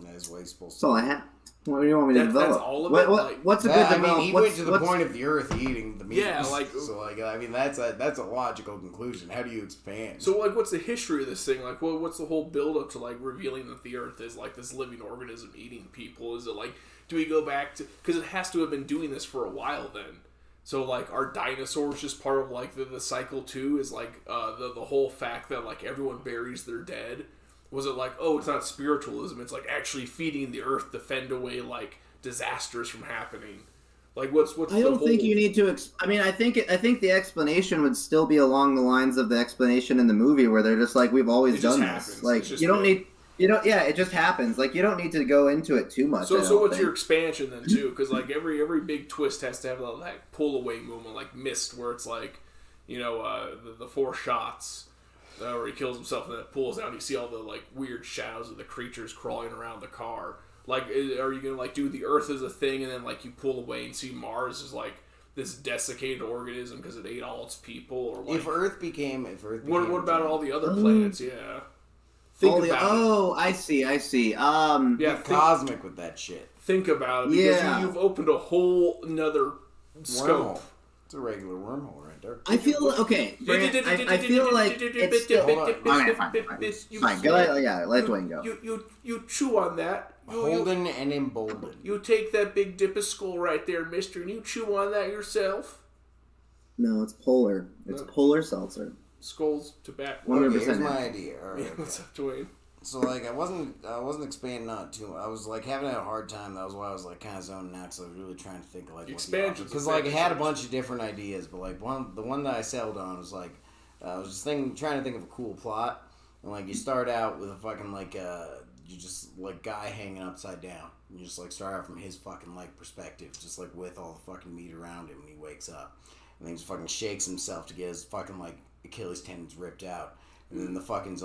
That is what he's supposed to. So I have. What do you want me to develop? That's all of it. What's a good development? I mean, he went to the point of the Earth eating the meat. Yeah, like so, like I mean, that's a logical conclusion. How do you expand? So, like, what's the history of this thing? Like, what's the whole build up to like revealing that the Earth is like this living organism eating people? Is it like, do we go back to, because it has to have been doing this for a while then? So, like, are dinosaurs just part of like the cycle too? Is like the whole fact that like everyone buries their dead? Was it like, oh, it's not spiritualism, it's like actually feeding the Earth to fend away like disasters from happening? Like what's I don't think you need to I mean, I think the explanation would still be along the lines of the explanation in the movie, where they're just like, we've always done this. Like you don't need it just happens. Like you don't need to go into it too much. So what's your expansion then too? Because like every big twist has to have that like pull away moment, like Mist, where it's like, the 4 shots. Where he kills himself and then it pulls out and you see all the like weird shadows of the creatures crawling around the car. Like, are you gonna like do the Earth as a thing and then like you pull away and see Mars as like this desiccated organism because it ate all its people? Or like, if Earth became what about all the other planets? Yeah. I see. Yeah, cosmic with that shit. Think about it, because you've opened a whole another scope. It's a regular wormhole. I feel okay. Brant, I feel like it's still. Okay, fine. Go. Let Dwayne go. You chew on that. Holden and emboldened. You take that big dip of skull right there, mister, and you chew on that yourself. No, it's polar. It's polar seltzer. Skull's tobacco. 100%. Okay, here's my idea. All right. What's up, Dwayne? So like I wasn't expanding on too much. I was like having a hard time. That was why I was like kind of zoning out. So I was really trying to think of like expansion, because like I had a bunch of different ideas, but like the one that I settled on was like I was just trying to think of a cool plot, and like you start out with a fucking like you just like guy hanging upside down, And you just like start out from his fucking like perspective, just like with all the fucking meat around him when he wakes up. And then he just fucking shakes himself to get his fucking like Achilles tendons ripped out. And then the fucking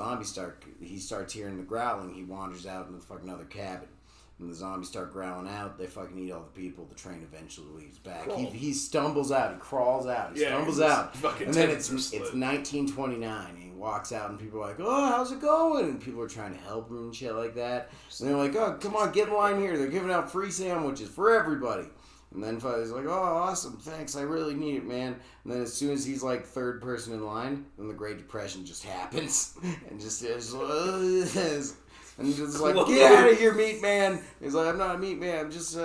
he starts hearing the growling. He wanders out into the fucking other cabin. And the zombies start growling out. They fucking eat all the people. The train eventually leaves back. He stumbles out. He crawls out. He stumbles out. And then it's 1929. And he walks out and people are like, oh, how's it going? And people are trying to help him and shit like that. And they're like, oh, come on, get in line here. They're giving out free sandwiches for everybody. And then he's like, oh, awesome, thanks, I really need it, man. And then as soon as he's like third person in line, then the Great Depression just happens. And just is, and just like, get out of here, meat man. He's like, I'm not a meat man, I just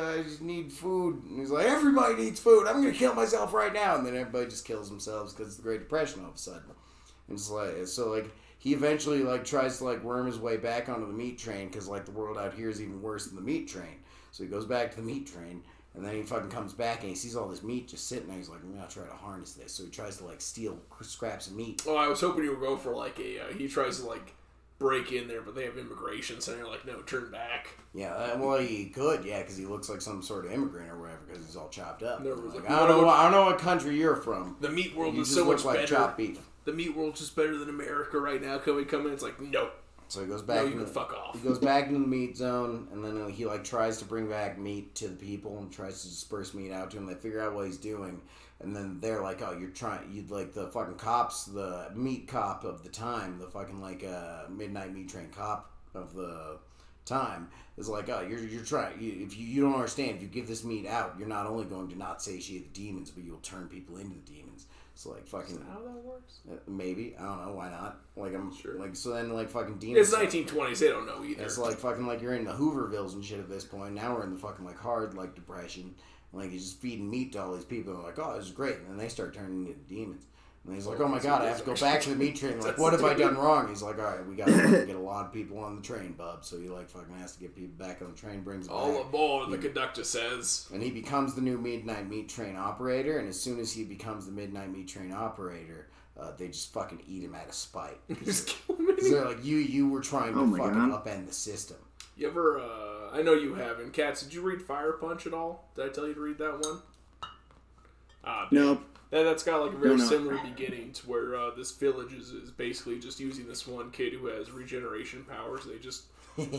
need food. And he's like, everybody needs food, I'm going to kill myself right now. And then everybody just kills themselves because it's the Great Depression all of a sudden. And it's like, so like, he eventually like tries to like worm his way back onto the meat train because like the world out here is even worse than the meat train. So he goes back to the meat train. And then he fucking comes back and he sees all this meat just sitting there. He's like, I'm going to try to harness this. So he tries to, like, steal scraps of meat. Oh, I was hoping you would go for, like, he tries to, like, break in there, but they have immigration, so you're like, no, turn back. Yeah, well, he could, yeah, because he looks like some sort of immigrant or whatever, because he's all chopped up. No, like, I don't know what country you're from. The meat world is so much like better. Chopped beef. The meat world's just better than America right now. Come in, it's like, no. So he goes back. No, you can fuck off. He goes back into the meat zone, and then he like tries to bring back meat to the people and tries to disperse meat out to them. They figure out what he's doing, and then they're like, "Oh, you'd like the fucking cops, the meat cop of the time, the fucking like midnight meat train cop of the time is like, oh, you're trying. If you don't understand, if you give this meat out, you're not only going to not satiate the demons, but you'll turn people into the demons." So like fucking. Is that how that works? Maybe, I don't know, why not? Like I'm sure. Like so then like fucking demons. It's 1920s. They don't know either. It's like fucking like you're in the Hoovervilles and shit at this point. Now we're in the fucking like hard like depression. Like he's just feeding meat to all these people. And they're like, oh, this is great. And then they start turning into demons. And he's like, oh my god, I have to go back to the meat train. Like, what have I done wrong? He's like, all right, we got to get a lot of people on the train, bub. So he like fucking has to get people back on the train, brings them all back. aboard, the conductor says. And he becomes the new midnight meat train operator. And as soon as he becomes the midnight meat train operator, they just fucking eat him out of spite. Because they're like, you were trying to fucking upend the system. You ever, I know you haven't. Katz, did you read Fire Punch at all? Did I tell you to read that one? No. That's got like a very similar beginning to where this village is basically just using this one kid who has regeneration powers.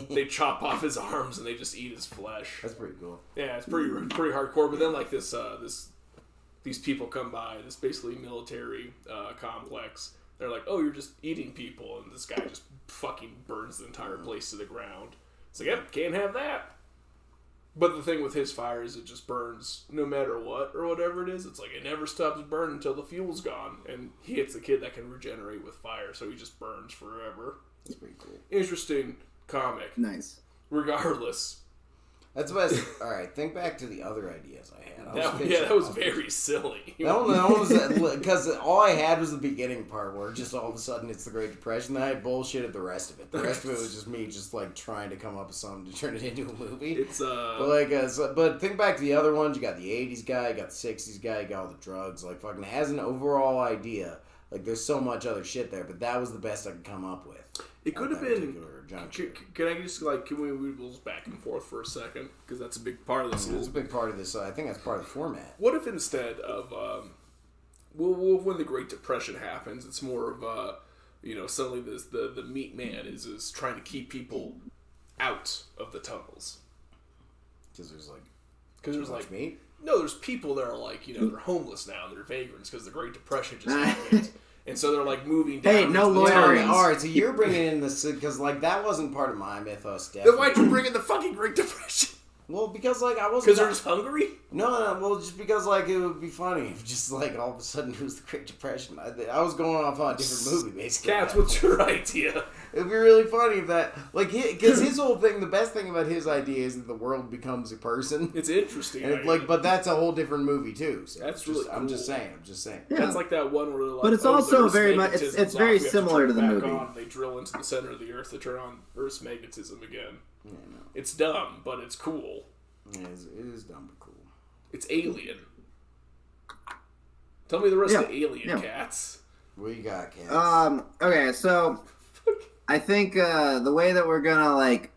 They chop off his arms and they just eat his flesh. That's pretty cool. Yeah, it's pretty hardcore. But then like these people come by, this basically military complex. They're like, oh, you're just eating people, and this guy just fucking burns the entire place to the ground. It's like, yep, can't have that. But the thing with his fire is it just burns no matter what or whatever it is. It's like it never stops burning until the fuel's gone. And he hits the kid that can regenerate with fire, so he just burns forever. That's pretty cool. Interesting comic. Nice. Regardless. That's what alright, think back to the other ideas I had. That was very silly. That one was, because all I had was the beginning part where just all of a sudden it's the Great Depression. Then I had bullshitted the rest of it. The rest of it was just me just like trying to come up with something to turn it into a movie. It's but think back to the other ones. You got the 80s guy, you got the 60s guy, you got all the drugs. Like fucking as an overall idea, like there's so much other shit there, but that was the best I could come up with. It could have been. Can I just can we move back and forth for a second? Because that's a big part of this. It's a big part of this. I think that's part of the format. What if instead of when the Great Depression happens, it's more of suddenly the meat man is trying to keep people out of the tunnels Because there's like meat. No, there's people that are like they're homeless now. They're vagrants because the Great Depression just happened. And so they're like moving down. Hey, no lawyering. All right, so you're bringing in this because like that wasn't part of my mythos. Then why'd you bring in the fucking Great Depression? Well, because like I wasn't. Because they're just hungry. No, well, just because like it would be funny if just like all of a sudden it was the Great Depression. I was going off on a different movie basically. Cats, what's your idea? It'd be really funny if that like because his whole thing. The best thing about his idea is that the world becomes a person. It's interesting. And but that's a whole different movie too. So that's really. Cool. I'm just saying. Yeah. That's like that one where they're like. But it's also very much. It's very similar to the movie. They drill into the center of the Earth to turn on Earth's magnetism again. Yeah, no. It's dumb, but it's cool. Yeah, it is dumb but cool. It's Alien. Tell me the rest of the Alien, Cats. What you got, Cats? Okay, so I think the way that we're gonna like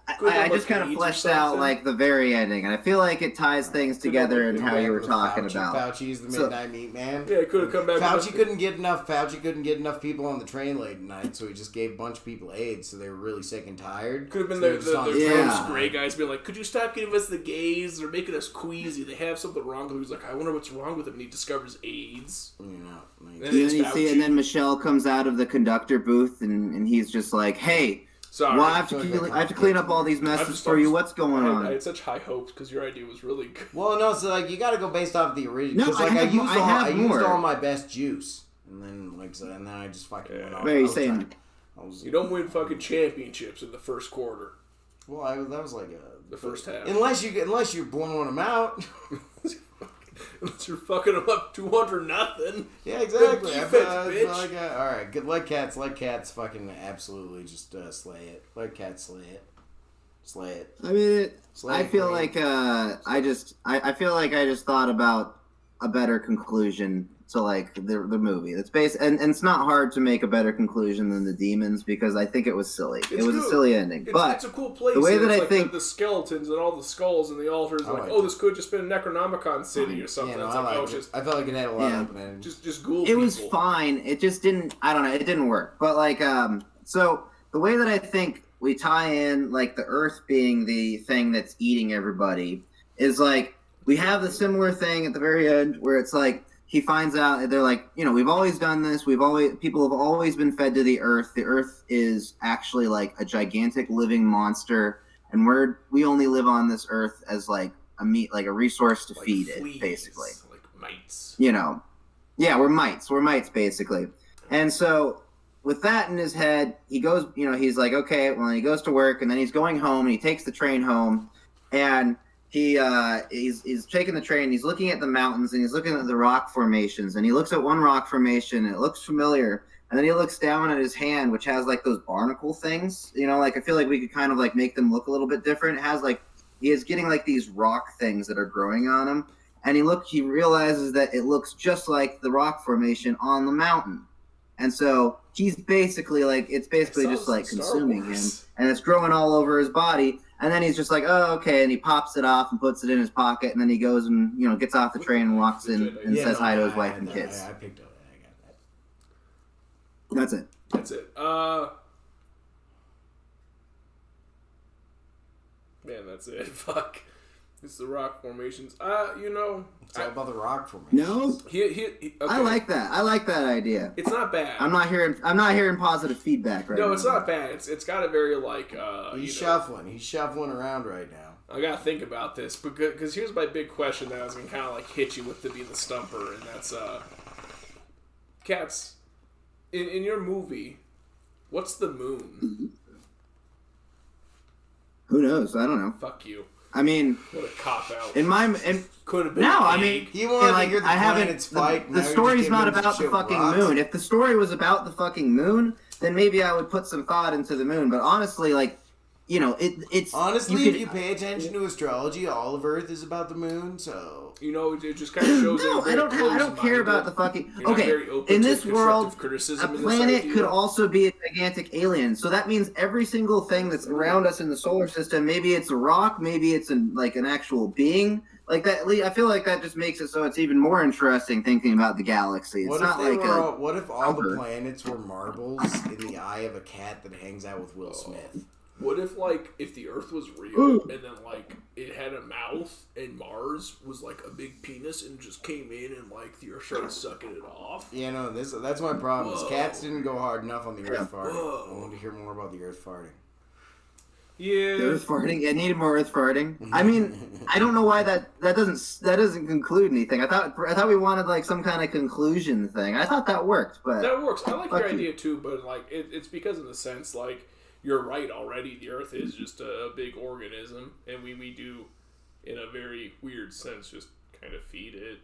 I just kind of fleshed out like the very ending, and I feel like it ties things together and how you were talking about. Fauci's the midnight meat man. Yeah, he could have come back. Fauci couldn't get enough people on the train late at night, so he just gave a bunch of people AIDS, so they were really sick and tired. Could have been the gray guys being like, "Could you stop giving us the gays? They're making us queasy. They have something wrong." He's like, "I wonder what's wrong with him." And he discovers AIDS. And then Michelle comes out of the conductor booth, and he's just like, "Hey." Sorry. Well, I have to clean up all these messes for you. What's going on? I had such high hopes because your idea was really good. Well, no, so like you got to go based off the original. No, I used all my best juice, and then and then I just fucking went off. What are you saying? You don't win fucking championships in the first quarter. Well, that was like the first half. Unless you're blowing them out. Unless you're fucking them up 200-0. Yeah, exactly. Defense, bitch. All right, good. Let cats fucking absolutely just slay it. Let cats slay it. Slay it. I mean, I feel like I feel like I just thought about a better conclusion to like the movie. That's based, and it's not hard to make a better conclusion than the demons because I think it was silly. It was a silly ending, but it's a cool place. The way that I think the skeletons and all the skulls and the altars, this could just been a Necronomicon city or something. Yeah, I felt like it had a lot of open just ghoul. It was fine. It just didn't. I don't know. It didn't work. But like, so the way that I think we tie in like the Earth being the thing that's eating everybody is like we have the similar thing at the very end where it's like. He finds out they're like, we've always done this. People have always been fed to the Earth. The Earth is actually like a gigantic living monster, and we only live on this Earth as like a resource to feed fleas, it, basically. Like mites. Yeah, we're mites. We're mites, basically. And so with that in his head, he goes. He's like, okay. Well, he goes to work, and then he's going home, and he takes the train home, and. He's taking the train. He's looking at the mountains and he's looking at the rock formations. And he looks at one rock formation. And it looks familiar. And then he looks down at his hand, which has like those barnacle things. Like I feel like we could kind of like make them look a little bit different. It has like he is getting like these rock things that are growing on him. And he realizes that it looks just like the rock formation on the mountain. And so he's basically like it's basically just like consuming him, and it's growing all over his body. And then he's just like, oh, okay, and he pops it off and puts it in his pocket, and then he goes and gets off the train and walks in and says hi to his wife and kids. I picked up. I got that. That's it. That's it. Man, that's it. Fuck. It's the rock formations. It's all about the rock formation. No, okay. I like that. I like that idea. It's not bad. I'm not hearing positive feedback right now. No, it's not bad. It's got a very like. He's shuffling. He's shuffling around right now. I gotta think about this because here's my big question that I was gonna kind of like hit you with to be the stumper, and that's Cats. In your movie, what's the moon? Mm-hmm. Who knows? I don't know. Fuck you. I mean, what a cop out. Could have been. No, I mean, he wanted to hear the planets fight. The story's not about the fucking moon. If the story was about the fucking moon, then maybe I would put some thought into the moon. But honestly, like, it's honestly, if you pay attention to astrology, all of Earth is about the moon. So it just kind of shows. No, I don't care about the fucking. Okay, in this world, a planet could also be a gigantic alien. So that means every single thing that's around us in the solar system, maybe it's a rock, maybe it's an actual being. Like that, I feel like that just makes it so it's even more interesting thinking about the galaxy. It's not like what if all the planets were marbles in the eye of a cat that hangs out with Will Smith? What if, if the Earth was real, and then, it had a mouth, and Mars was, a big penis, and just came in, and, the Earth started sucking it off? Yeah, no, that's my problem. Cats didn't go hard enough on the Earth farting. I want to hear more about the Earth farting. Yeah. The Earth farting? I needed more Earth farting. I mean, I don't know why that doesn't conclude anything. I thought we wanted, some kind of conclusion thing. I thought that worked, but... That works. I like your idea, too, but, it's because in the sense, you're right already. The Earth is just a big organism, and we do, in a very weird sense, just kind of feed it.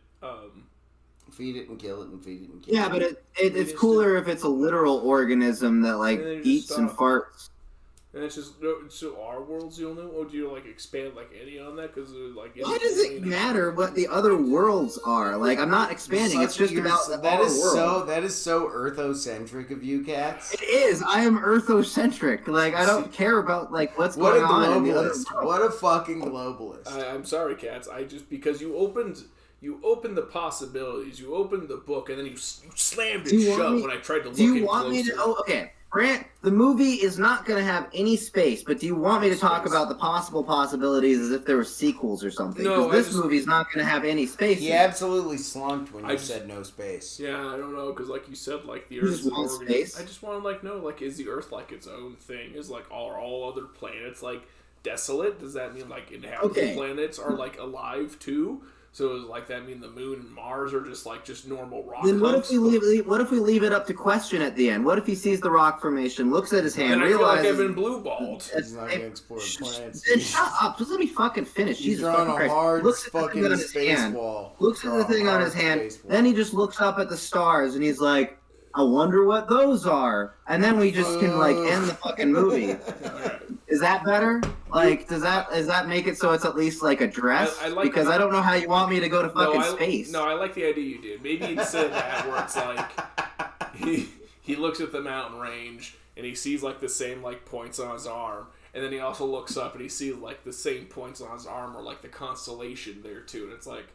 Feed it and kill it and feed it and kill it. Yeah, but it's cooler if it's a literal organism that eats and farts. And it's just so our world's the only one. Or do you like expand like any on that? Because like why does it matter what the other worlds are? Like I'm not expanding. It's just about that is world. so that is so earthocentric of you, Cats. It is. I am earthocentric. Like I don't care about like what's going on in the other world. What a fucking globalist. I'm sorry, Cats. I just because you opened the possibilities, you opened the book, and then you slammed it shut when I tried to look. Do you want me to? Oh, okay. Grant, the movie is not going to have any space, but do you want me to talk about the possible possibilities as if there were sequels or something? No, because this movie's not going to have any space. He absolutely slunked when you said no space. Yeah, I don't know, because like you said, like the You Earth's just an want organism. space? I just want to like know, like, is the Earth like its own thing? Is like all other planets like desolate? Does that mean like inhabitable planets are like alive too? So does like that mean the Moon and Mars are just normal rock? Then what humps? if we leave it up to question at the end? What if he sees the rock formation, looks at his hand, and realizes I feel like I've been blue-balled. He's not going to explore planets. Then shut up! Just let me fucking finish. He's Jesus drawing fucking a Christ. hard Looks at the thing fucking on his space hand. wall. Looks at the thing on his hand. Then he just looks up at the stars and he's like, I wonder what those are. And then we just can like end the fucking movie. Is that better? Like, does that make it so it's at least like addressed? Because I don't know how you want me to go to fucking space. No, I like the idea you did. Maybe instead of that, where it's like he looks at the mountain range and he sees like the same like points on his arm, and then he also looks up and he sees like the same points on his arm or like the constellation there too, and it's like,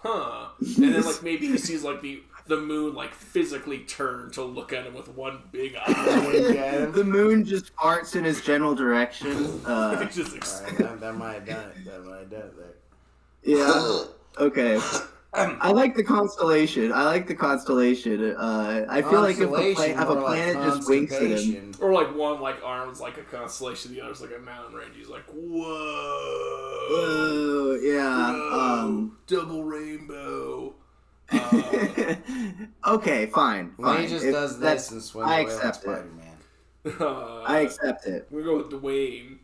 huh? And then like maybe he sees like the moon like physically turn to look at him with one big eye. The moon just farts in his general direction. That might have done it. There. Yeah. Okay. I like the constellation. I feel like if a planet just winks at him, or like one like arm's like a constellation, the other's like a mountain range. He's like, whoa, yeah, whoa, double rainbow. Okay, fine. He just does this and swims away like Spider-Man. I accept it. We go with Dwayne.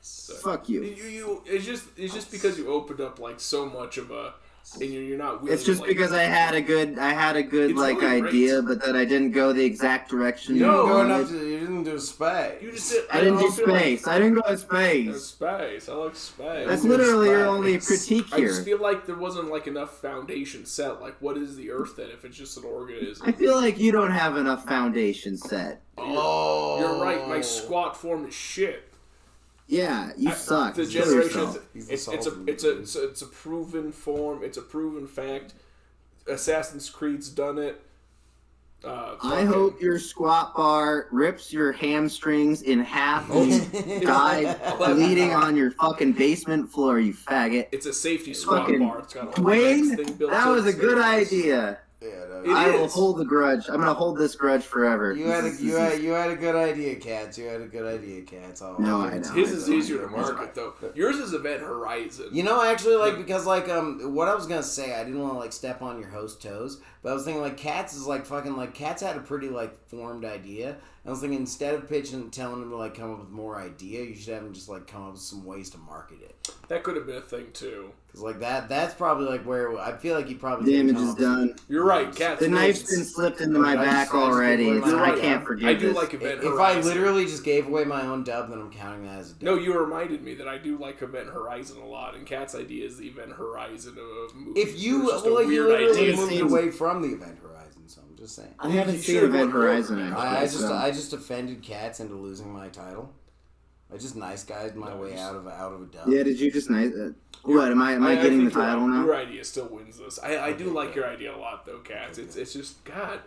So, fuck you. It's just because you opened up like so much of a, and you're not. It's just like, because I had a good like really idea, but that I didn't go the exact direction. You didn't do space. You just did, I didn't do space. I didn't go to space. Space. I like space. That's literally your only critique here. I just feel like there wasn't like enough foundation set. Like, what is the Earth then if it's just an organism? I feel like you don't have enough foundation set. You're right. My squat form is shit. Yeah, you suck. The generations. It's a proven form. It's a proven fact. Assassin's Creed's done it. I hope your squat bar rips your hamstrings in half and you die bleeding on your fucking basement floor, you faggot. It's a safety squat bar. It's got Dwayne, that was a good idea. Yeah, I will hold the grudge. I'm gonna hold this grudge forever. You had a good idea, Cats. You had a good idea, Cats. No, I know. His is easier to market though. Yours is Event Horizon. You know, actually, like because like what I was gonna say, I didn't want to like step on your host's toes, but I was thinking like Cats is like fucking like Cats had a pretty like formed idea. I was thinking instead of pitching, telling him to like come up with more idea, you should have him just like come up with some ways to market it. That could have been a thing too. Because like that's probably like where I feel like he probably damage is done. You're right, Cats. The knife's been slipped into my back already. I can't forget. I do like Event Horizon. If I literally just gave away my own dub, then I'm counting that as a dub. No, you reminded me that I do like Event Horizon a lot, and Cat's idea is the Event Horizon of movies. If you you literally moved away from the Event Horizon. So I'm just saying. I haven't seen Event Horizon. I just offended Cats into losing my title. I just nice guyed my way out of a dub. Yeah, did you just nice? What am I getting the title now? Your idea still wins this. I do like your idea a lot though, Cats. It's just God.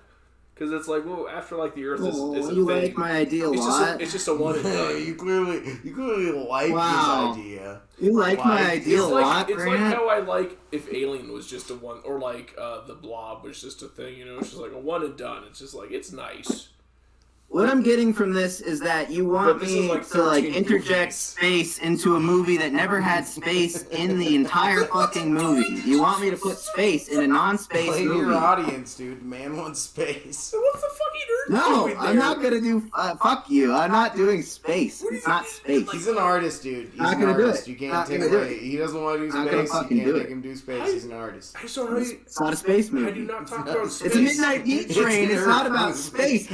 Because it's like, well, after like the Earth is a thing. You like my idea a lot. It's just a one and done. You clearly like this idea. You like my idea a lot, It's Grant? like how I like if Alien was just a one, or like the Blob was just a thing. You know, it's just like a one and done. It's just like it's nice. What I'm getting from this is that you want me to interject space into a movie that never had space in the entire fucking movie. You want me to put space in a non-space Play movie. your audience, dude. Man wants space. What the fucking Earth No, doing there? I'm not gonna do. Fuck you. I'm not doing space. It's not space. He's an artist, dude. He's not an gonna artist. do it. You Not can't gonna take do away. it. He doesn't want to do Not gonna space. You fucking can't do make it. him do space. He's an artist. I just don't know. It's not a space movie. I do not talk about space. It's a Midnight Heat Train. It's not about space.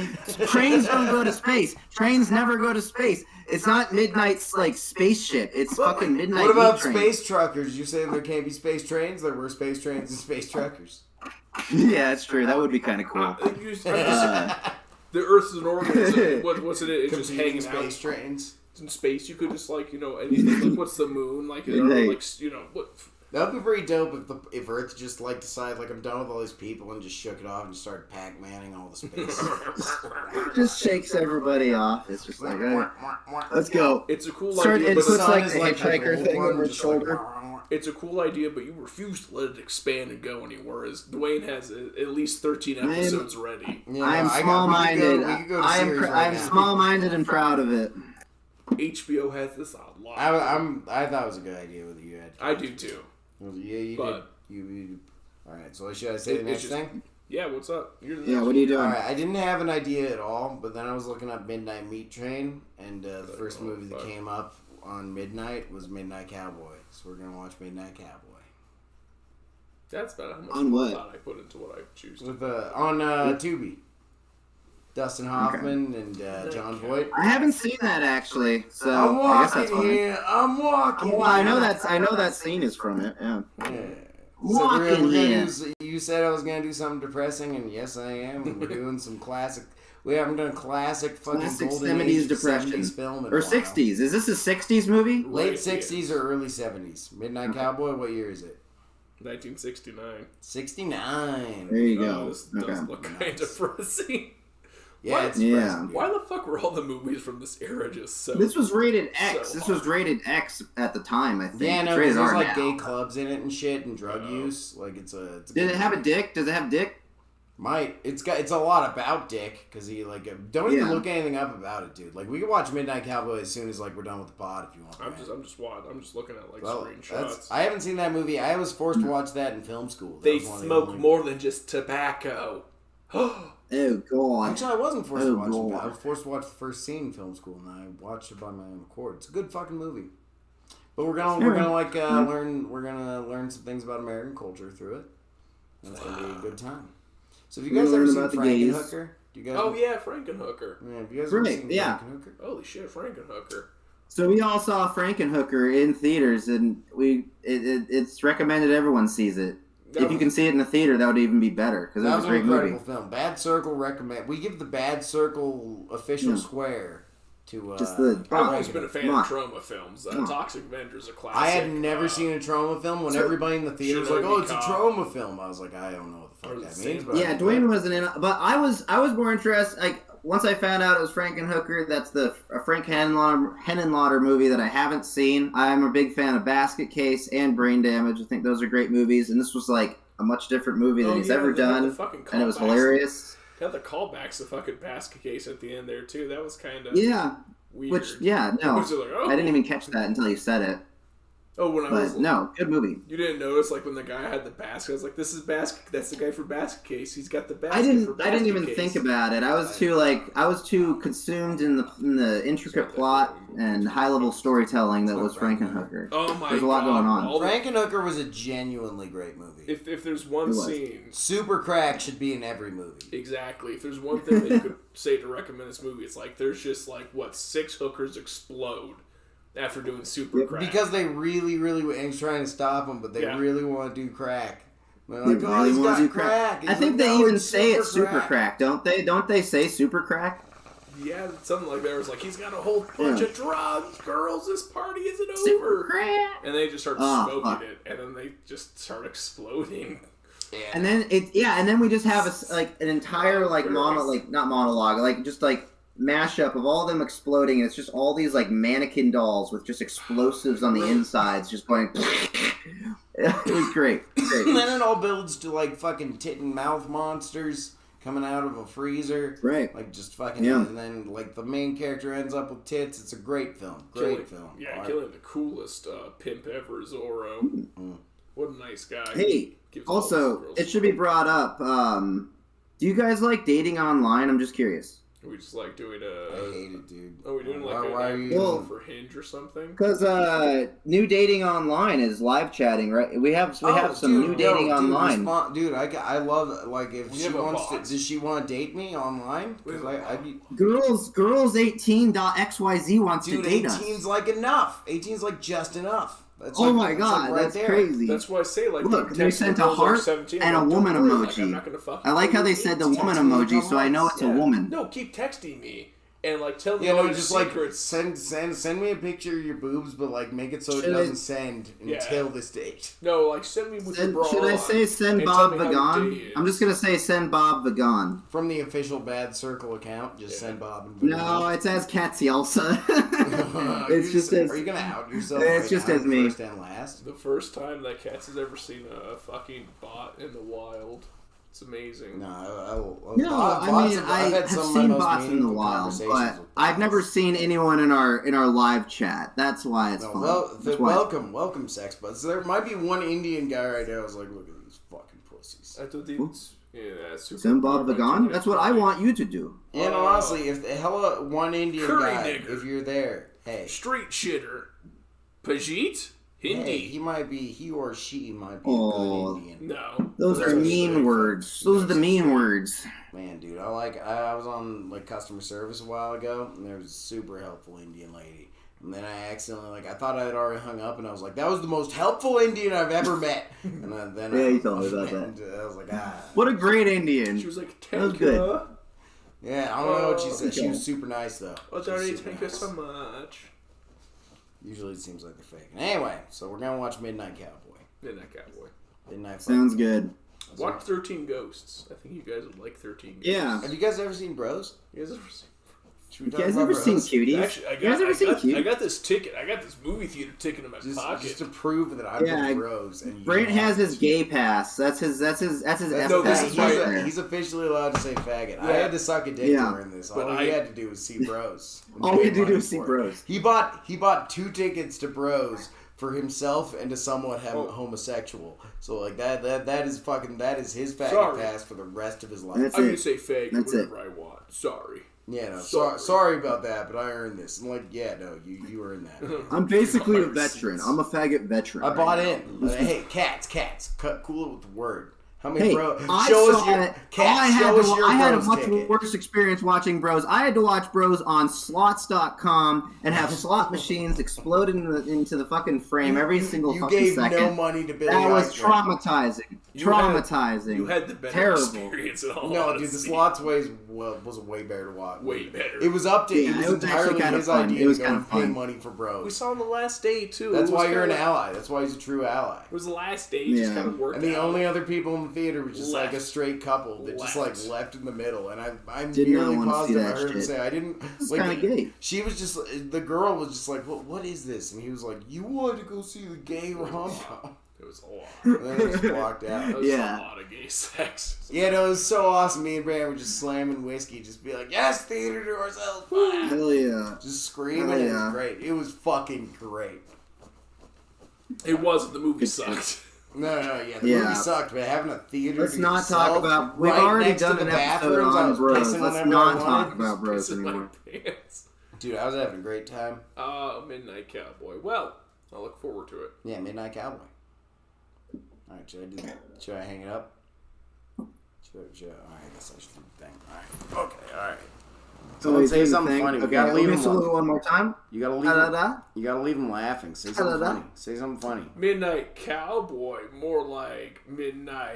Trains Trains don't go to space. Trains never go to space. It's not Midnight's like spaceship. It's fucking Midnight. What about Meat Train. space truckers? You saying there can't be space trains? There were space trains and space truckers. Yeah, that's true. That would be kind of cool. The Earth is an organism. What's it? It's just hanging space out. Trains. In space, you could just like anything. Like, what's the moon? Like, what? That would be pretty dope if Earth just like decided like I'm done with all these people and just shook it off and just started Pac-Manning all the space. Just shakes everybody off. It's just like, hey, let's go. It's a cool idea. But it puts like the hitchhiker thing over his shoulder. It's a cool idea, but you refuse to let it expand and go anywhere. As Dwayne has at least 13 episodes ready. Yeah, I am small-minded. I am small-minded and proud of it. HBO has this a lot. I thought it was a good idea with you had. I do too. Yeah, you did. You. All right. So should I say the next thing? Yeah. What's up? You're the next what are you doing? All right. I didn't have an idea at all, but then I was looking up Midnight Meat Train, and the first movie that came up on Midnight was Midnight Cowboy. So we're gonna watch Midnight Cowboy. That's about how much thought I put into what I choose. With on Tubi. Dustin Hoffman and John Voight. I haven't seen that actually, so I'm walking I guess that's fine. here. I'm walking. Well, I know that scene is from it. Yeah. Walking here. You said I was gonna do something depressing, and yes, I am. We're doing some classic. We haven't done classic golden 70s depression 70s film or 60s. Is this a 60s movie? Late 60s or early 70s. Midnight Cowboy. What year is it? 1969. 69. There you go. This does look kind of depressing. Yeah, it's depressing. Why the fuck were all the movies from this era just so? This was rated X. This was rated X at the time, I think. Yeah, no, there's like gay clubs in it and shit and drug use. Like it's a. Did it have a dick? Does it have dick? Might. It's a lot about Dick because he like don't even look anything up about it, dude. Like we can watch Midnight Cowboy as soon as like we're done with the pod if you want. I'm just looking at like screenshots. I haven't seen that movie. I was forced to watch that in film school. They smoke more than just tobacco. Oh god! Actually, I wasn't forced to watch it. I was forced to watch the first scene in film school, and I watched it by my own accord. It's a good fucking movie. But we're gonna learn some things about American culture through it. And it's gonna be a good time. So have you guys ever seen Frankenhooker? Do you guys? Oh yeah, Frankenhooker. Yeah, have you guys ever seen Frankenhooker? Holy shit, Frankenhooker. So we all saw Frankenhooker in theaters, and it's recommended everyone sees it. If you can see it in the theater, that would even be better because that was a great movie. Incredible film. Bad Circle recommend. We give the Bad Circle official square to. I've always been a fan of trauma films. Toxic Avenger is a classic. I had never seen a trauma film. When everybody in the theater was like, "Oh, it's a trauma film," I was like, "I don't know what the fuck that means." But yeah, Dwayne wasn't in, but I was more interested. Like once I found out it was Frankenhooker, that's a Frank Henenlotter movie that I haven't seen. I'm a big fan of Basket Case and Brain Damage. I think those are great movies, and this was like a much different movie than he's ever done, and it was hilarious. Got the callbacks to fucking Basket Case at the end there too. That was kind of weird. I didn't even catch that until you said it. Oh, good movie. You didn't notice like when the guy had the basket. I was like, "This is basket. That's the guy for Basket Case. He's got the basket." I didn't even think about it. I was too consumed in the intricate plot and high level storytelling that was Frankenhooker. Oh my god, there's a lot going on. Frankenhooker was a genuinely great movie. If there's one scene, Super Crack should be in every movie. Exactly. If there's one thing that you could say to recommend this movie, it's like there's just like 6 hookers explode after doing super crack. Because they really, and he's trying to stop him, but they really want to do crack. They're like, they really he's want got to do crack. I think they even say it's super crack, don't they? Don't they say super crack? Yeah, something like that. It was like, he's got a whole bunch of drugs, girls, this party isn't over. Super crack. And they just start smoking it, and then they just start exploding. Yeah. And then we just have an entire not monologue, just mashup of all of them exploding, and it's just all these mannequin dolls with just explosives on the insides just going it was great. And then it all builds to fucking tit and mouth monsters coming out of a freezer, right? Just fucking and then the main character ends up with tits. It's a great film. Killing the coolest pimp ever, Zorro. What a nice guy. Hey, also it should be brought up, do you guys like dating online? I'm just curious. Are we just like doing I hate it, dude. Are we doing like why a are you Well, for Hinge or something? Because new dating online is live chatting, right? We have some new dating online. Dude, I love like if We she have a wants to. bot. Does she want to date me online? Because I'd be. Girls18.xyz wants Dude, to date 18's us. like enough. 18's like just enough. That's Oh like, my that's god, like right that's there. crazy. That's why I say like Look, keep they texting sent a girls heart like 17, and a like, woman don't worry, like, emoji. I'm not gonna fuck I like you how they when said the you're woman 18. emoji, so I know it's a woman. No, keep texting me and like tell me Yeah, all no, your just secrets. like send me a picture of your boobs, but like make it so it Should I- doesn't send until this date. No, like send me with your bra Should I on say send and Bob tell me how your day Vagon? is. I'm just gonna say send Bob Vagon. From the official Bad Circle account, just send Bob and No, it says Katzielsa. It's just as. Are you gonna out yourself? It's right just now as in me. First and last. The first time that Katz has ever seen a fucking bot in the wild. It's amazing. No, No, I mean I have seen bots in the wild, but I've never seen anyone in our live chat. That's why it's fun. That's why welcome, sex buds. There might be one Indian guy right now who's like, look at these fucking pussies. I thought these. Yeah, super Send Bob hard Vagon? by That's what I want you to do. Yeah, no, honestly, if hella one Indian Curry guy, nigger. if you're there, hey, Street shitter. Pajit? Hindi. hey, he or she might be Oh. a good Indian. No. Those are mean words. Those are the mean words. Man, dude, I was on like customer service a while ago, and there was a super helpful Indian lady. And then I accidentally, I thought I had already hung up, and I was like, that was the most helpful Indian I've ever met. And then Yeah, you told me about that. I was like, ah. What a great Indian. She was like, That was thank good. you. Yeah, I don't know what she said. She Okay. was super nice, though. Oh, She was Daddy, super thank you nice. so much. Usually it seems like they're fake. Anyway, so we're gonna watch Midnight Cowboy. Midnight Cowboy. Midnight. Sounds good. Watch 13 Ghosts. I think you guys would like 13 Ghosts. Yeah. Have you guys ever seen Bros? You guys ever seen? Should we You talk guys about ever seen Bros? Cuties? Actually, You guys ever seen I Cuties? got this ticket. I got this movie theater ticket in my pocket. Just to prove that I'm Yeah, Bros. And you Brent don't. has his gay pass. That's his No, S this pass is right why- there. He's officially allowed to say faggot. I Yeah. had to suck a dick Yeah. during this. But All he had to do was see Bros. All we had to do Money was see for it. Bros. He bought 2 tickets to Bros for himself and to someone homosexual. So like that is his faggot Sorry. pass for the rest of his life. That's I'm it. gonna say fake That's whatever I want. Sorry. Yeah, no, Sorry. sorry about that, but I earned this. I'm like, yeah, no, you earned that. I'm basically a Sorry. veteran. I'm a faggot veteran. I right bought now. in. Hey, cats, cool it with the word. How many Hey, bro? I Show saw us your it. cats. I had Show us your I had a Bros much ticket. worse experience watching Bros. I had to watch Bros on slots.com and have slot machines explode into the fucking frame every single You fucking gave second. no money to Billy That was Eichner. traumatizing. Traumatizing. You had the better Terrible. experience in all No, dude, the honesty. slots was way better to watch. Way better. It was up to Yeah, it was it was actually entirely kind of his fun. idea It was to go kind and of pay fun. money for Bros. We saw him the last day too. That's It was why you're an kinda- ally. That's why he's a true ally. It was the last day. It just Yeah. kind of worked And the out. only other people in the theater were just like a Left. straight couple that just like Left. left in the middle. And I'm Did not nearly wanna see positive I that heard him shit. say I didn't. It's Like, kind of gay. she was just the girl was just like, what is this? And he was like, you wanted to go see the gay rom com. It was a lot. And then he just walked out. It was Yeah. a lot of gay sex. Yeah, no, it was so awesome. Me and Brand were just slamming whiskey, just be like, yes, theater to ourselves. Bye. Hell yeah. Just screaming. Hell It yeah. was great. It was fucking great. It wasn't. The movie sucked. No, yeah, the Yeah. movie sucked, but having a theater Let's to not talk yourself about. We've right already next to done the an episode bathrooms, I on was Bros. pissing Let's whenever not I talk wanted. about Bros Pissing my anymore. pants. Dude, I was having a great time. Midnight Cowboy. Well, I look forward to it. Yeah, Midnight Cowboy. All right, should I do that? Should I hang it up? Should all right, I guess I should do the thing. All right. Okay, all right. So Say something funny. We Okay, gotta let leave me him salute one more time. You gotta leave. Da-da-da. You gotta leave him laughing. Say something Da-da-da. funny. Say something funny. Midnight Cowboy. More like Midnight